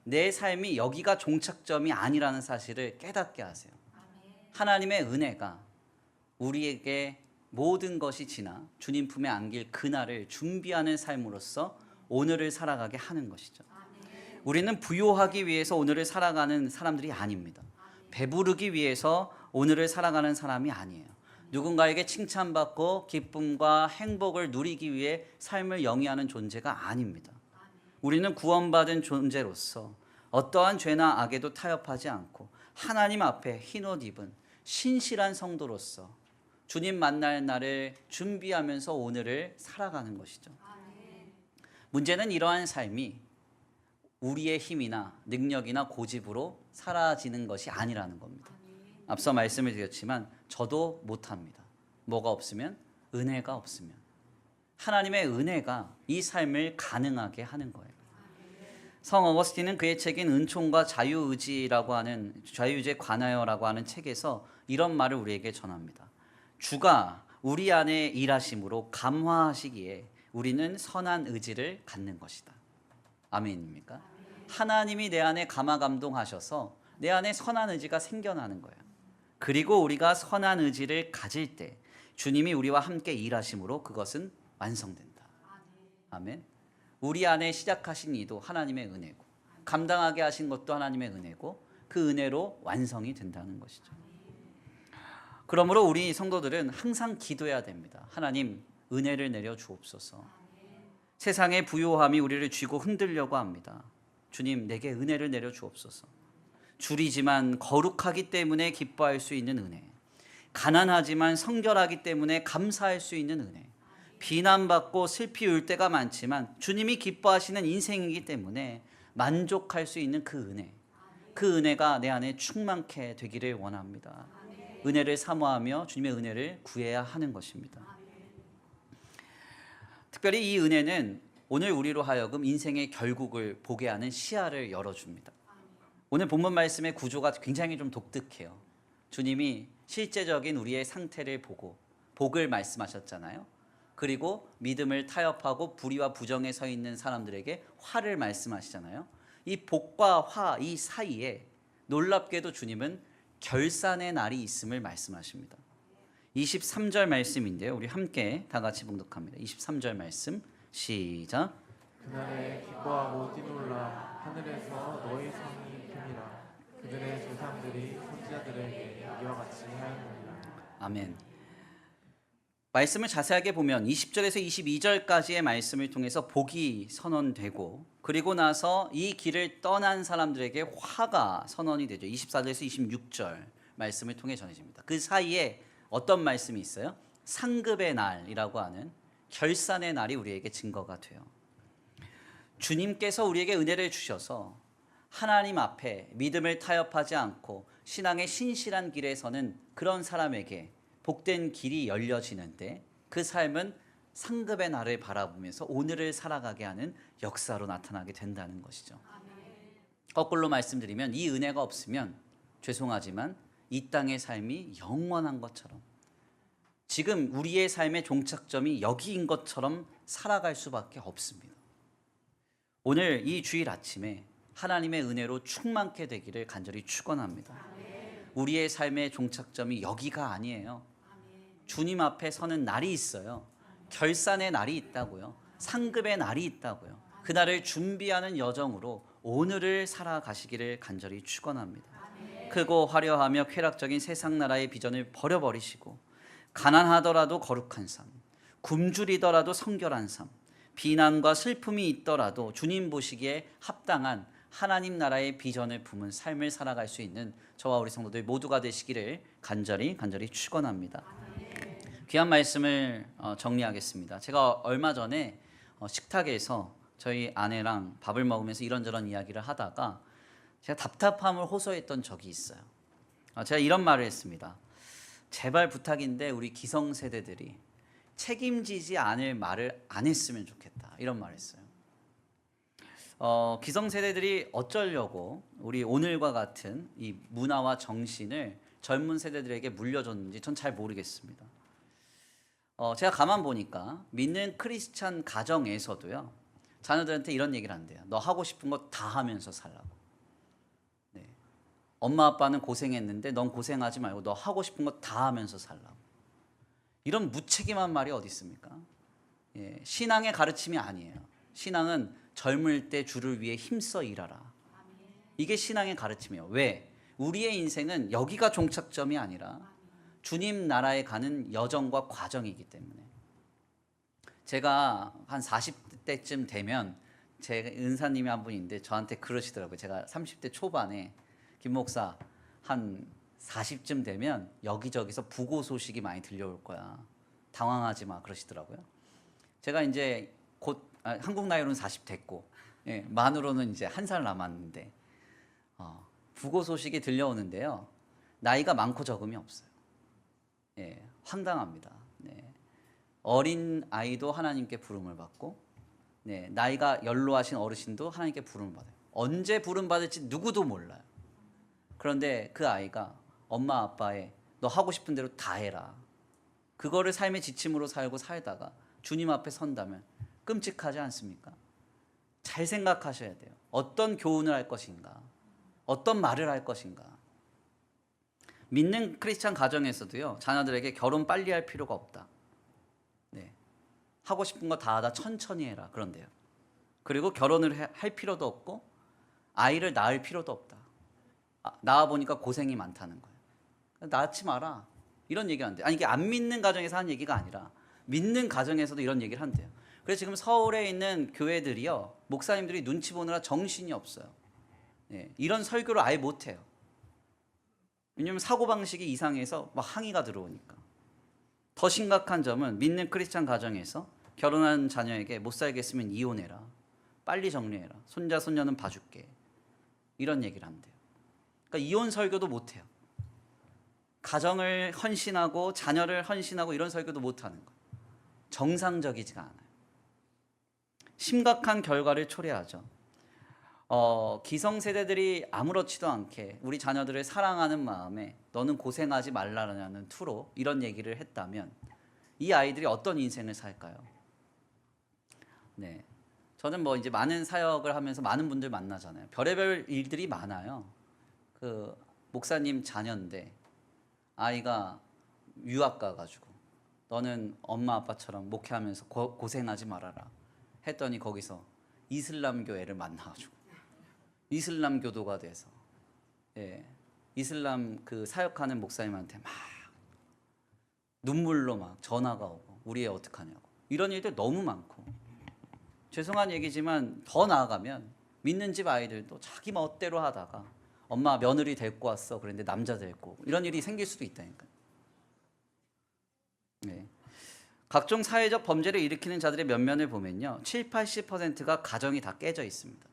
내 삶이 여기가 종착점이 아니라는 사실을 깨닫게 하세요. 하나님의 은혜가 우리에게 모든 것이 지나 주님 품에 안길 그날을 준비하는 삶으로서 오늘을 살아가게 하는 것이죠. 우리는 부요하기 위해서 오늘을 살아가는 사람들이 아닙니다. 배부르기 위해서 오늘을 살아가는 사람이 아니에요. 누군가에게 칭찬받고 기쁨과 행복을 누리기 위해 삶을 영위하는 존재가 아닙니다. 우리는 구원받은 존재로서 어떠한 죄나 악에도 타협하지 않고 하나님 앞에 흰옷 입은 신실한 성도로서 주님 만날 날을 준비하면서 오늘을 살아가는 것이죠. 문제는 이러한 삶이 우리의 힘이나 능력이나 고집으로 사라지는 것이 아니라는 겁니다. 앞서 말씀을 드렸지만 저도 못합니다. 뭐가 없으면? 은혜가 없으면. 하나님의 은혜가 이 삶을 가능하게 하는 거예요. 성 어거스틴은 그의 책인 은총과 자유의지라고 하는 자유의지에 관하여라고 하는 책에서 이런 말을 우리에게 전합니다. 주가 우리 안에 일하심으로 감화하시기에 우리는 선한 의지를 갖는 것이다. 아멘입니까? 하나님이 내 안에 감화감동하셔서 내 안에 선한 의지가 생겨나는 거예요. 그리고 우리가 선한 의지를 가질 때 주님이 우리와 함께 일하심으로 그것은 완성된다. 아멘. 우리 안에 시작하신 이도 하나님의 은혜고 감당하게 하신 것도 하나님의 은혜고 그 은혜로 완성이 된다는 것이죠. 그러므로 우리 성도들은 항상 기도해야 됩니다. 하나님 은혜를 내려 주옵소서. 세상의 부요함이 우리를 쥐고 흔들려고 합니다. 주님 내게 은혜를 내려 주옵소서. 줄이지만 거룩하기 때문에 기뻐할 수 있는 은혜, 가난하지만 성결하기 때문에 감사할 수 있는 은혜, 비난받고 슬피 울 때가 많지만 주님이 기뻐하시는 인생이기 때문에 만족할 수 있는 그 은혜, 그 은혜가 내 안에 충만케 되기를 원합니다. 은혜를 사모하며 주님의 은혜를 구해야 하는 것입니다. 특별히 이 은혜는 오늘 우리로 하여금 인생의 결국을 보게 하는 시야를 열어줍니다. 오늘 본문 말씀의 구조가 굉장히 좀 독특해요. 주님이 실제적인 우리의 상태를 보고 복을 말씀하셨잖아요. 그리고 믿음을 타협하고 불의와 부정에 서 있는 사람들에게 화를 말씀하시잖아요. 이 복과 화 이 사이에 놀랍게도 주님은 결산의 날이 있음을 말씀하십니다. 23절 말씀인데요. 우리 함께 다 같이 봉독합니다. 23절 말씀 시작. 그날에 기뻐하고 뛰놀라 하늘에서 너희 성이 큼이라. 그들의 조상들이 선지자들에게 이와 같이 하였느니라. 아멘. 말씀을 자세하게 보면 20절에서 22절까지의 말씀을 통해서 복이 선언되고 그리고 나서 이 길을 떠난 사람들에게 화가 선언이 되죠. 24절에서 26절 말씀을 통해 전해집니다. 그 사이에 어떤 말씀이 있어요? 상급의 날이라고 하는 결산의 날이 우리에게 증거가 돼요. 주님께서 우리에게 은혜를 주셔서 하나님 앞에 믿음을 타협하지 않고 신앙의 신실한 길에 서는 그런 사람에게 복된 길이 열려지는데 그 삶은 상급의 날을 바라보면서 오늘을 살아가게 하는 역사로 나타나게 된다는 것이죠. 거꾸로 말씀드리면 이 은혜가 없으면 죄송하지만 이 땅의 삶이 영원한 것처럼 지금 우리의 삶의 종착점이 여기인 것처럼 살아갈 수밖에 없습니다. 오늘 이 주일 아침에 하나님의 은혜로 충만케 되기를 간절히 축원합니다. 우리의 삶의 종착점이 여기가 아니에요. 주님 앞에 서는 날이 있어요. 결산의 날이 있다고요. 상급의 날이 있다고요. 그날을 준비하는 여정으로 오늘을 살아가시기를 간절히 축원합니다. 크고 화려하며 쾌락적인 세상 나라의 비전을 버려버리시고 가난하더라도 거룩한 삶, 굶주리더라도 성결한 삶, 비난과 슬픔이 있더라도 주님 보시기에 합당한 하나님 나라의 비전을 품은 삶을 살아갈 수 있는 저와 우리 성도들 모두가 되시기를 간절히 축원합니다. 귀한 말씀을 정리하겠습니다. 제가 얼마 전에 식탁에서 저희 아내랑 밥을 먹으면서 이런저런 이야기를 하다가 제가 답답함을 호소했던 적이 있어요. 제가 이런 말을 했습니다. 제발 부탁인데 우리 기성세대들이 책임지지 않을 말을 안 했으면 좋겠다. 이런 말을 했어요. 기성세대들이 어쩌려고 우리 오늘과 같은 이 문화와 정신을 젊은 세대들에게 물려줬는지 전 잘 모르겠습니다. 제가 가만 보니까 믿는 크리스찬 가정에서도요. 자녀들한테 이런 얘기를 한대요. 너 하고 싶은 거 다 하면서 살라고. 네. 엄마 아빠는 고생했는데 넌 고생하지 말고 너 하고 싶은 거 다 하면서 살라고. 이런 무책임한 말이 어디 있습니까? 예, 신앙의 가르침이 아니에요. 신앙은 젊을 때 주를 위해 힘써 일하라. 이게 신앙의 가르침이에요. 왜? 우리의 인생은 여기가 종착점이 아니라 주님 나라에 가는 여정과 과정이기 때문에. 제가 한 40대쯤 되면 제 은사님이 한 분인데 저한테 그러시더라고요. 제가 30대 초반에 김 목사 한 40쯤 되면 여기저기서 부고 소식이 많이 들려올 거야. 당황하지 마 그러시더라고요. 제가 이제 곧 한국 나이로는 40 됐고 예, 만으로는 이제 한 살 남았는데 부고 소식이 들려오는데요. 나이가 많고 적음이 없어요. 예, 황당합니다. 네. 어린 아이도 하나님께 부름을 받고, 네, 나이가 연로하신 어르신도 하나님께 부름을 받아요. 언제 부름 받을지 누구도 몰라요. 그런데 그 아이가 엄마 아빠의 너 하고 싶은 대로 다 해라, 그거를 삶의 지침으로 살고 살다가 주님 앞에 선다면 끔찍하지 않습니까? 잘 생각하셔야 돼요. 어떤 교훈을 할 것인가, 어떤 말을 할 것인가. 믿는 크리스찬 가정에서도요, 자녀들에게 결혼 빨리 할 필요가 없다. 네. 하고 싶은 거 다 하다 천천히 해라, 그런데요. 그리고 결혼을 할 필요도 없고 아이를 낳을 필요도 없다. 낳아 보니까 고생이 많다는 거예요. 낳지 마라, 이런 얘기를 한대요. 아니, 이게 안 믿는 가정에서 하는 얘기가 아니라 믿는 가정에서도 이런 얘기를 한대요. 그래서 지금 서울에 있는 교회들이요, 목사님들이 눈치 보느라 정신이 없어요. 네. 이런 설교를 아예 못해요. 왜냐하면 사고방식이 이상해서 막 항의가 들어오니까. 더 심각한 점은 믿는 크리스찬 가정에서 결혼한 자녀에게 못 살겠으면 이혼해라, 빨리 정리해라, 손자 손녀는 봐줄게, 이런 얘기를 한대요. 그러니까 이혼 설교도 못해요. 가정을 헌신하고 자녀를 헌신하고 이런 설교도 못하는 거예요. 정상적이지가 않아요. 심각한 결과를 초래하죠. 기성세대들이 아무렇지도 않게 우리 자녀들을 사랑하는 마음에 너는 고생하지 말라라는 투로 이런 얘기를 했다면 이 아이들이 어떤 인생을 살까요? 네, 저는 뭐 이제 많은 사역을 하면서 많은 분들 만나잖아요. 별의별 일들이 많아요. 그 목사님 자녀인데 아이가 유학 가가지고 너는 엄마 아빠처럼 목회하면서 고생하지 말아라 했더니 거기서 이슬람교 애를 만나가지고 이슬람 교도가 돼서, 예, 이슬람 그 사역하는 목사님한테 막 눈물로 막 전화가 오고 우리 애 어떡하냐고, 이런 일들 너무 많고. 죄송한 얘기지만 더 나아가면 믿는 집 아이들도 자기 멋대로 하다가 엄마 며느리 데리고 왔어 그런데 남자 데리고 오고 이런 일이 생길 수도 있다니까요. 네. 각종 사회적 범죄를 일으키는 자들의 면면을 보면요, 70~80%가 가정이 다 깨져 있습니다.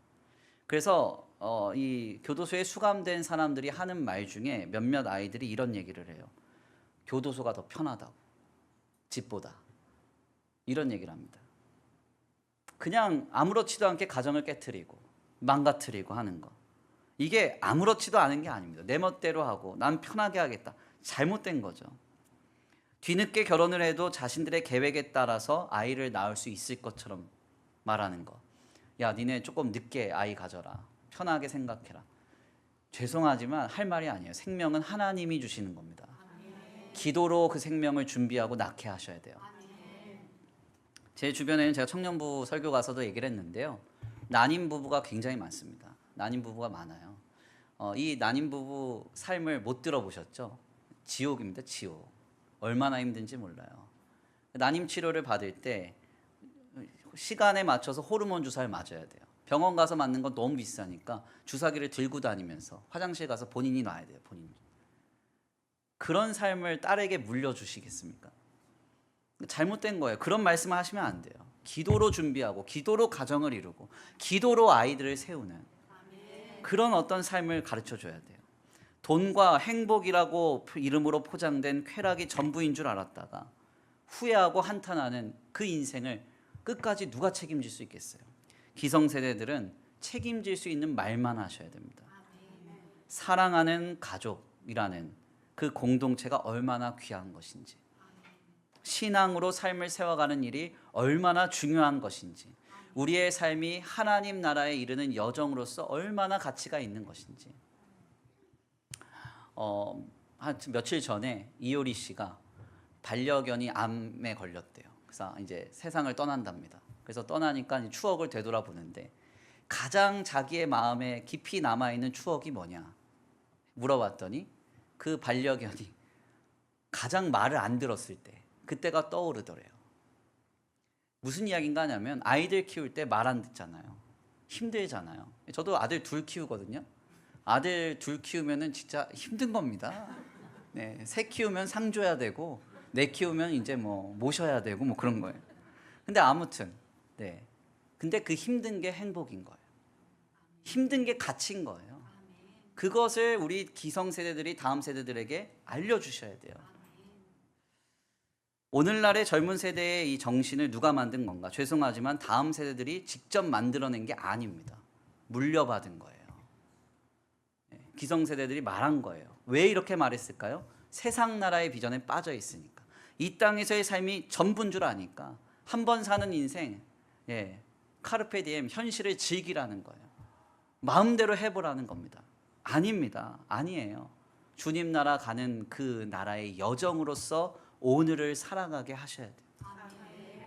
그래서 이 교도소에 수감된 사람들이 하는 말 중에 몇몇 아이들이 이런 얘기를 해요. 교도소가 더 편하다고, 집보다, 이런 얘기를 합니다. 그냥 아무렇지도 않게 가정을 깨트리고 망가뜨리고 하는 거, 이게 아무렇지도 않은 게 아닙니다. 내 멋대로 하고 난 편하게 하겠다, 잘못된 거죠. 뒤늦게 결혼을 해도 자신들의 계획에 따라서 아이를 낳을 수 있을 것처럼 말하는 거. 야, 니네 조금 늦게 아이 가져라, 편하게 생각해라. 죄송하지만 할 말이 아니에요. 생명은 하나님이 주시는 겁니다. 기도로 그 생명을 준비하고 낳게 하셔야 돼요. 제 주변에는 제가 청년부 설교 가서도 얘기를 했는데요, 난임 부부가 굉장히 많습니다. 난임 부부가 많아요. 이 난임 부부 삶을 못 들어보셨죠? 지옥입니다, 지옥. 얼마나 힘든지 몰라요. 난임 치료를 받을 때 시간에 맞춰서 호르몬 주사를 맞아야 돼요. 병원 가서 맞는 건 너무 비싸니까 주사기를 들고 다니면서 화장실 가서 본인이 놔야 돼요, 본인이. 그런 삶을 딸에게 물려주시겠습니까? 잘못된 거예요. 그런 말씀을 하시면 안 돼요. 기도로 준비하고 기도로 가정을 이루고 기도로 아이들을 세우는 그런 어떤 삶을 가르쳐줘야 돼요. 돈과 행복이라고 이름으로 포장된 쾌락이 전부인 줄 알았다가 후회하고 한탄하는 그 인생을 끝까지 누가 책임질 수 있겠어요? 기성세대들은 책임질 수 있는 말만 하셔야 됩니다. 사랑하는 가족이라는 그 공동체가 얼마나 귀한 것인지, 신앙으로 삶을 세워가는 일이 얼마나 중요한 것인지, 우리의 삶이 하나님 나라에 이르는 여정으로서 얼마나 가치가 있는 것인지. 한 며칠 전에 이효리 씨가 반려견이 암에 걸렸대요. 그래서 이제 세상을 떠난답니다. 그래서 떠나니까 추억을 되돌아보는데 가장 자기의 마음에 깊이 남아있는 추억이 뭐냐 물어봤더니 그 반려견이 가장 말을 안 들었을 때 그때가 떠오르더래요. 무슨 이야기인가 하냐면 아이들 키울 때 말 안 듣잖아요. 힘들잖아요. 저도 아들 둘 키우거든요. 아들 둘 키우면은 진짜 힘든 겁니다. 네, 새 키우면 상 줘야 되고 내 키우면 이제 뭐 모셔야 되고 뭐 그런 거예요. 근데 아무튼 네, 근데 그 힘든 게 행복인 거예요. 힘든 게 가치인 거예요. 그것을 우리 기성세대들이 다음 세대들에게 알려주셔야 돼요. 오늘날의 젊은 세대의 이 정신을 누가 만든 건가? 죄송하지만 다음 세대들이 직접 만들어낸 게 아닙니다. 물려받은 거예요. 기성세대들이 말한 거예요. 왜 이렇게 말했을까요? 세상 나라의 비전에 빠져 있으니까. 이 땅에서의 삶이 전부인 줄 아니까 한 번 사는 인생, 카르페 디엠, 현실을 즐기라는 거예요. 마음대로 해보라는 겁니다. 아닙니다. 아니에요. 주님 나라 가는 그 나라의 여정으로서 오늘을 살아가게 하셔야 돼요.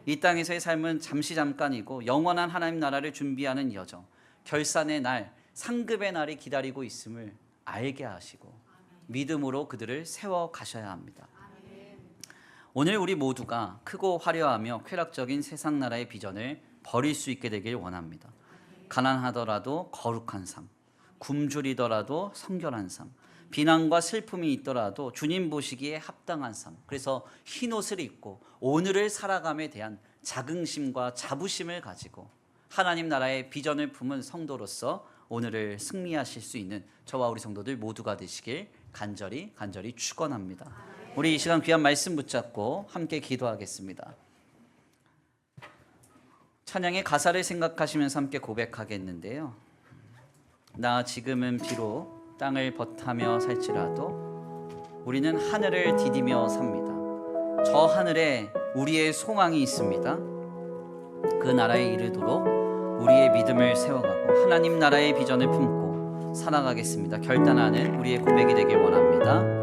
이 땅에서의 삶은 잠시 잠깐이고 영원한 하나님 나라를 준비하는 여정, 결산의 날, 상급의 날이 기다리고 있음을 알게 하시고 믿음으로 그들을 세워 가셔야 합니다. 오늘 우리 모두가 크고 화려하며 쾌락적인 세상 나라의 비전을 버릴 수 있게 되길 원합니다. 가난하더라도 거룩한 삶, 굶주리더라도 성결한 삶, 비난과 슬픔이 있더라도 주님 보시기에 합당한 삶. 그래서 흰 옷을 입고 오늘을 살아감에 대한 자긍심과 자부심을 가지고 하나님 나라의 비전을 품은 성도로서 오늘을 승리하실 수 있는 저와 우리 성도들 모두가 되시길 간절히 축원합니다. 우리 이 시간 귀한 말씀 붙잡고 함께 기도하겠습니다. 찬양의 가사를 생각하시면서 함께 고백하겠는데요. 나 지금은 비록 땅을 벗하며 살지라도 우리는 하늘을 디디며 삽니다. 저 하늘에 우리의 소망이 있습니다. 그 나라에 이르도록 우리의 믿음을 세워가고 하나님 나라의 비전을 품고 살아가겠습니다. 결단하는 우리의 고백이 되길 원합니다.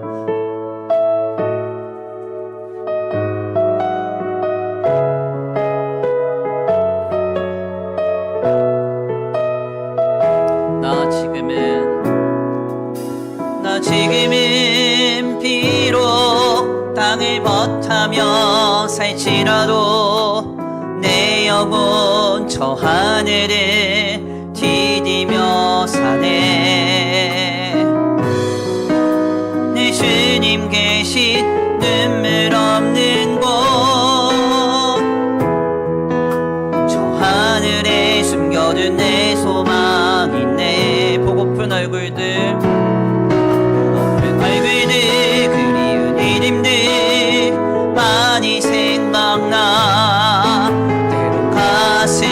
나 지금은 비록 땅을 벗하며 살지라도 내 영혼 저 하늘을 디디며 사네. 내 주님 계신 눈물 없는 곳, 저 하늘에 숨겨둔 내 소망 있네. 보고픈 얼굴들, 그리운 이름들 많이 생각나. 때로 가슴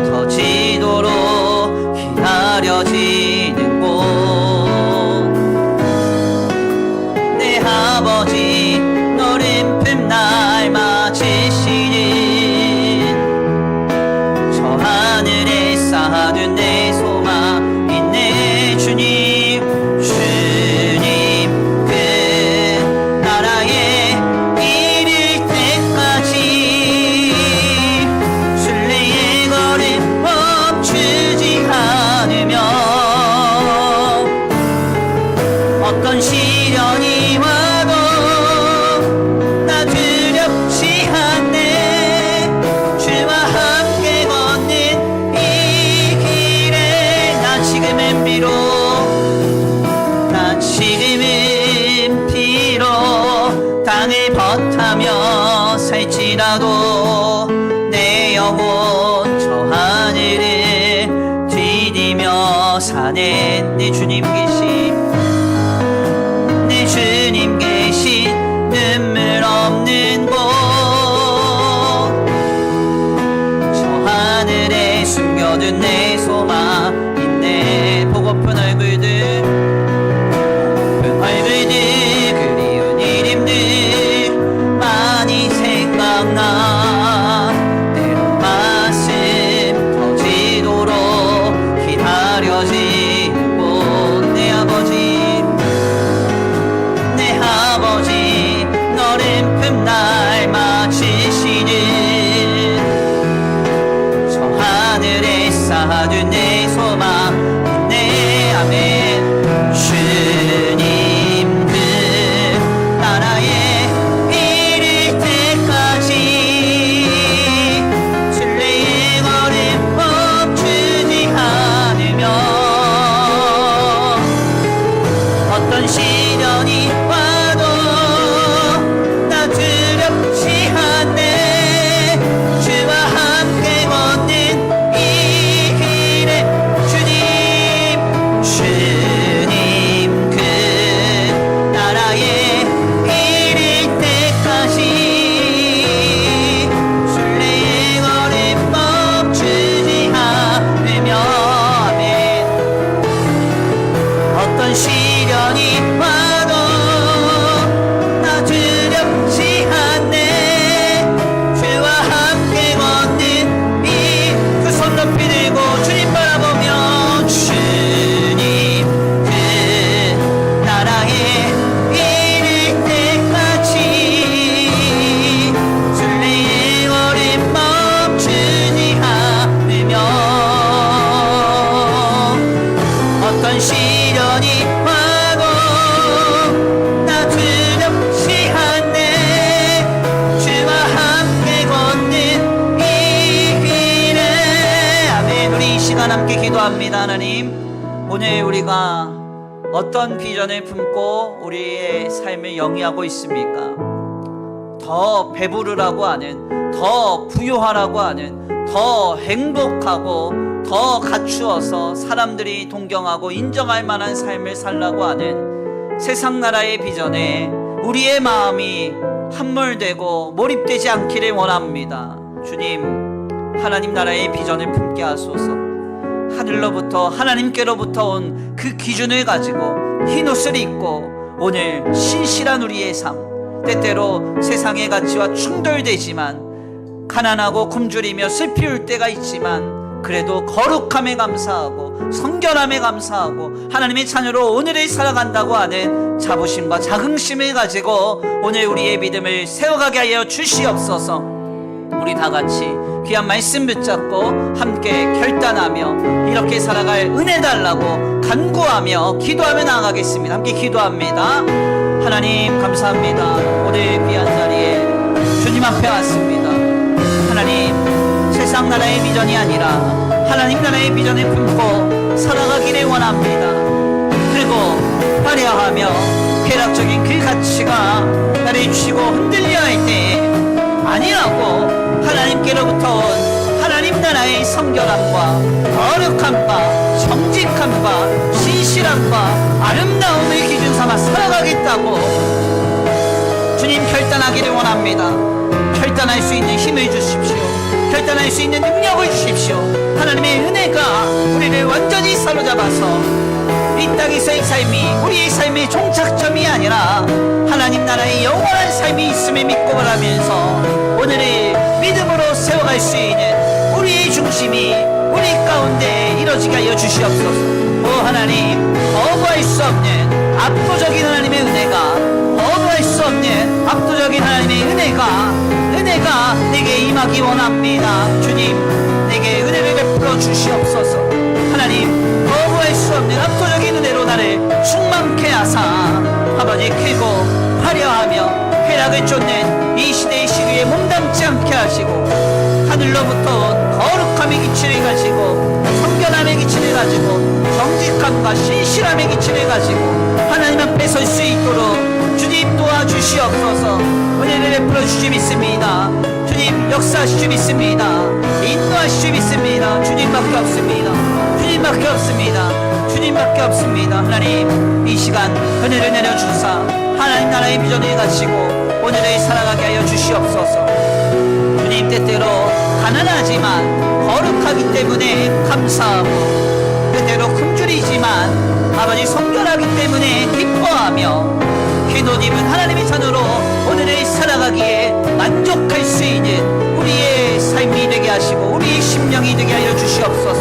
터지도록 기다려지는 곳, 내 아버지 너른 품 날 맞으시는 저 하늘에 쌓아둔 내 소망 있네. 주님 어떤 시련이 와도 나 두렵지 않네. 주와 함께 걷는 이 길에 나 지금은 비록 땅을 벗하며 살지라도 내 영혼 저 하늘을 디디며 사네. 내 주님 계신 주님 계신 눈물 없는 곳, 저 하늘에 숨겨둔 내 소망 있네. 보고픈 얼굴들, 그리운 이름들 많이 생각나. 때로 가슴 터지도록 기다려지는 곳, 내 아버지 너른 품 날 맞으시는 저 하늘에 쌓아 기도합니다. 하나님, 오늘 우리가 어떤 비전을 품고 우리의 삶을 영위하고 있습니까? 더 배부르라고 하는, 더 부요하라고 하는, 더 행복하고 더 갖추어서 사람들이 동경하고 인정할 만한 삶을 살라고 하는 세상 나라의 비전에 우리의 마음이 함몰되고 몰입되지 않기를 원합니다. 주님, 하나님 나라의 비전을 품게 하소서. 하늘로부터, 하나님께로부터 온 그 기준을 가지고 흰옷을 입고 오늘 신실한 우리의 삶, 때때로 세상의 가치와 충돌되지만 가난하고 굶주리며 슬피 울 때가 있지만 그래도 거룩함에 감사하고 성결함에 감사하고 하나님의 자녀로 오늘을 살아간다고 하는 자부심과 자긍심을 가지고 오늘 우리의 믿음을 세워가게 하여 주시옵소서. 우리 다 같이 귀한 말씀 붙잡고 함께 결단하며 이렇게 살아갈 은혜 달라고 간구하며 기도하며 나아가겠습니다. 함께 기도합니다. 하나님 감사합니다. 오늘 귀한 자리에 주님 앞에 왔습니다. 하나님, 세상 나라의 비전이 아니라 하나님 나라의 비전을 품고 살아가기를 원합니다. 그리고 화려하며 쾌락적인 그 가치가 나를 주시고 흔들려 할 때 아니라고 하나님께로부터 온 하나님 나라의 성결함과 거룩함과 정직함과 신실함과 아름다움을 기준 삼아 살아가겠다고 주님 결단하기를 원합니다. 결단할 수 있는 힘을 주십시오. 결단할 수 있는 능력을 주십시오. 하나님의 은혜가 우리를 완전히 사로잡아서 이 땅에서의 삶이 우리의 삶의 종착점이 아니라 하나님 나라의 영원한 삶이 있음을 믿고 바라면서 오늘을 믿음으로 세워갈 수 있는 우리의 중심이 우리 가운데 이루어지게 하여 주시옵소서. 오 하나님, 거부할 수 없는 압도적인 하나님의 은혜가, 거부할 수 없는 압도적인 하나님의 은혜가 내게 임하기 원합니다. 주님, 내게 은혜를 베풀어 주시옵소서. 하나님, 거부할 수 없는 압도적인 은혜로 나를 충만케 하사 아버지 크고 화려하며 쾌락을 쫓는 이 시대의 시류에 몸담지 않게 하시고 하늘로부터 온 거룩함의 기치를 가지고 성결함의 기치를 가지고 정직함과 신실함의 기치를 가지고 하나님 앞에 설 수 있도록 주님 도와주시옵소서. 은혜를 베풀어 주시 믿습니다. 주님 역사하시 믿습니다. 인도하시 믿습니다. 주님밖에 없습니다. 주님밖에 없습니다. 주님밖에 없습니다. 하나님, 이 시간 은혜를 내려주사 하나님 나라의 비전을 가지고 오늘을 살아가게 하여 주시옵소서. 주님, 때때로 가난하지만 거룩하기 때문에 감사하고 때때로 굶주리지만 아버지 성결하기 때문에 기뻐하며 흰옷 입은 하나님의 자녀로 오늘을 살아가기에 만족할 수 있는 우리의 삶이 되게 하시고 우리의 심령이 되게 하여 주시옵소서.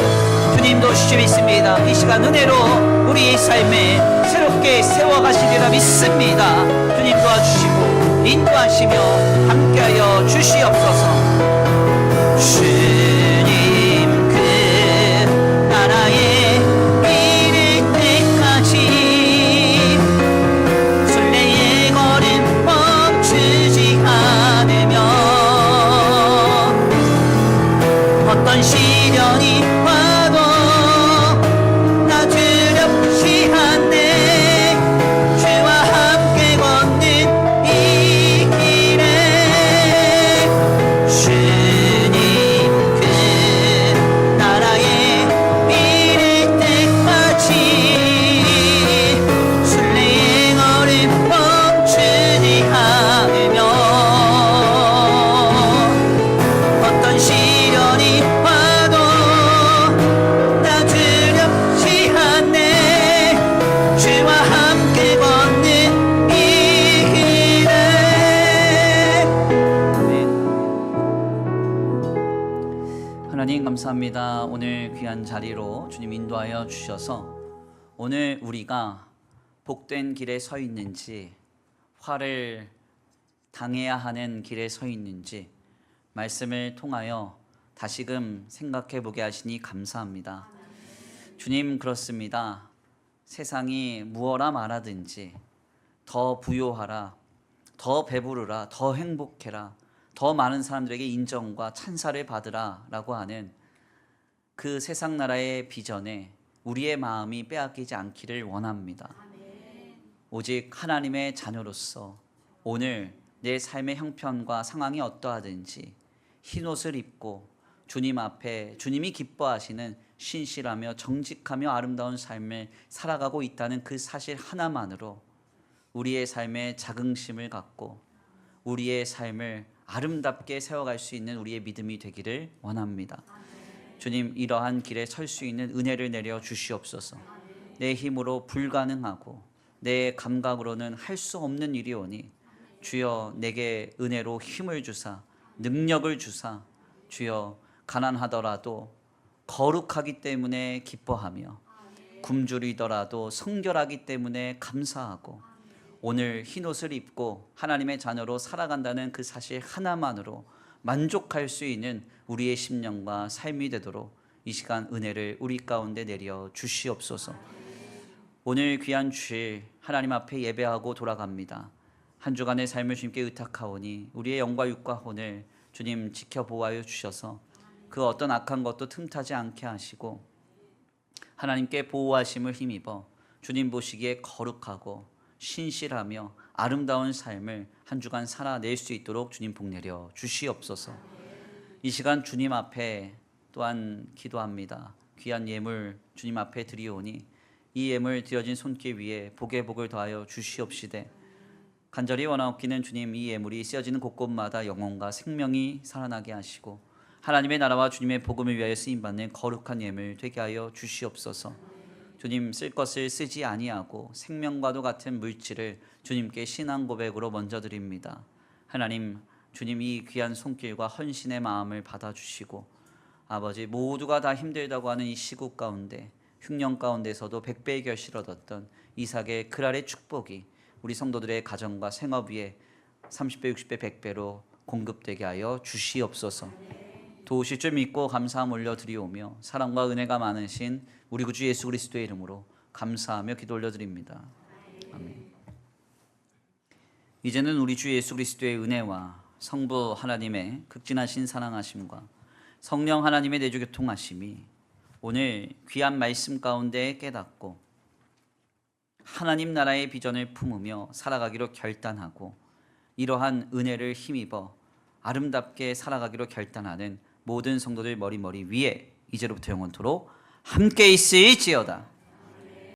주님도 주시 믿습니다. 이 시간 은혜로 우리의 삶을 새롭게 세워가시리라 믿습니다. 주님 도와주시고 인도하시며 함께하여 주시옵소서. 주님 그 나라에 이를 때까지 순례의 걸음 멈추지 않으며 어떤 시련이 와도 나 두렵지 않네. 주와 함께 걷는 이 길에 주님 그 나라에 이를 때까지 순례의 걸음 멈추지 않으며 어떤 시련이 와도 나 두렵지 않네. 주와 함께 걷는 이 길에. 하나님 감사합니다. 오늘 귀한 자리로 주님 인도하여 주셔서 오늘 우리가 복된 길에 서 있는지 화를 당해야 하는 길에 서 있는지 말씀을 통하여 다시금 생각해 보게 하시니 감사합니다. 주님, 그렇습니다. 세상이 무엇라 말하든지 더 부요하라, 더 배부르라, 더 행복해라, 더 많은 사람들에게 인정과 찬사를 받으라 라고 하는 그 세상 나라의 비전에 우리의 마음이 빼앗기지 않기를 원합니다. 오직 하나님의 자녀로서 오늘 내 삶의 형편과 상황이 어떠하든지 흰옷을 입고 주님 앞에 주님이 기뻐하시는 신실하며 정직하며 아름다운 삶을 살아가고 있다는 그 사실 하나만으로 우리의 삶에 자긍심을 갖고 우리의 삶을 아름답게 세워갈 수 있는 우리의 믿음이 되기를 원합니다. 주님, 이러한 길에 설 수 있는 은혜를 내려 주시옵소서. 내 힘으로 불가능하고 내 감각으로는 할 수 없는 일이오니 주여 내게 은혜로 힘을 주사 능력을 주사 주여 가난하더라도 거룩하기 때문에 기뻐하며 굶주리더라도 성결하기 때문에 감사하고 오늘 흰옷을 입고 하나님의 자녀로 살아간다는 그 사실 하나만으로 만족할 수 있는 우리의 심령과 삶이 되도록 이 시간 은혜를 우리 가운데 내려 주시옵소서. 오늘 귀한 주일 하나님 앞에 예배하고 돌아갑니다. 한 주간의 삶을 주님께 의탁하오니 우리의 영과 육과 혼을 주님 지켜보아여 주셔서 그 어떤 악한 것도 틈타지 않게 하시고 하나님께 보호하심을 힘입어 주님 보시기에 거룩하고 신실하며 아름다운 삶을 한 주간 살아낼 수 있도록 주님 복 내려 주시옵소서. 이 시간 주님 앞에 또한 기도합니다. 귀한 예물 주님 앞에 드리오니 이 예물 드려진 손길 위에 복의 복을 더하여 주시옵시되 간절히 원하옵기는 주님 이 예물이 쓰여지는 곳곳마다 영혼과 생명이 살아나게 하시고 하나님의 나라와 주님의 복음을 위하여 쓰임받는 거룩한 예물 되게 하여 주시옵소서. 주님 쓸 것을 쓰지 아니하고 생명과도 같은 물질을 주님께 신앙 고백으로 먼저 드립니다. 하나님 주님 이 귀한 손길과 헌신의 마음을 받아주시고 아버지 모두가 다 힘들다고 하는 이 시국 가운데 흉년 가운데서도 백배의 결실을 얻었던 이삭의 그랄의 축복이 우리 성도들의 가정과 생업 위에 30배, 60배, 100배로 공급되게 하여 주시옵소서. 도우실 줄 믿고 감사함 올려드리오며 사랑과 은혜가 많으신 우리 구주 예수 그리스도의 이름으로 감사하며 기도 올려드립니다. 아멘. 이제는 우리 주 예수 그리스도의 은혜와 성부 하나님의 극진하신 사랑하심과 성령 하나님의 내주 교통하심이 오늘 귀한 말씀 가운데 깨닫고 하나님 나라의 비전을 품으며 살아가기로 결단하고 이러한 은혜를 힘입어 아름답게 살아가기로 결단하는 모든 성도들 머리 위에 이제로부터 영원토록 함께 있을지어다.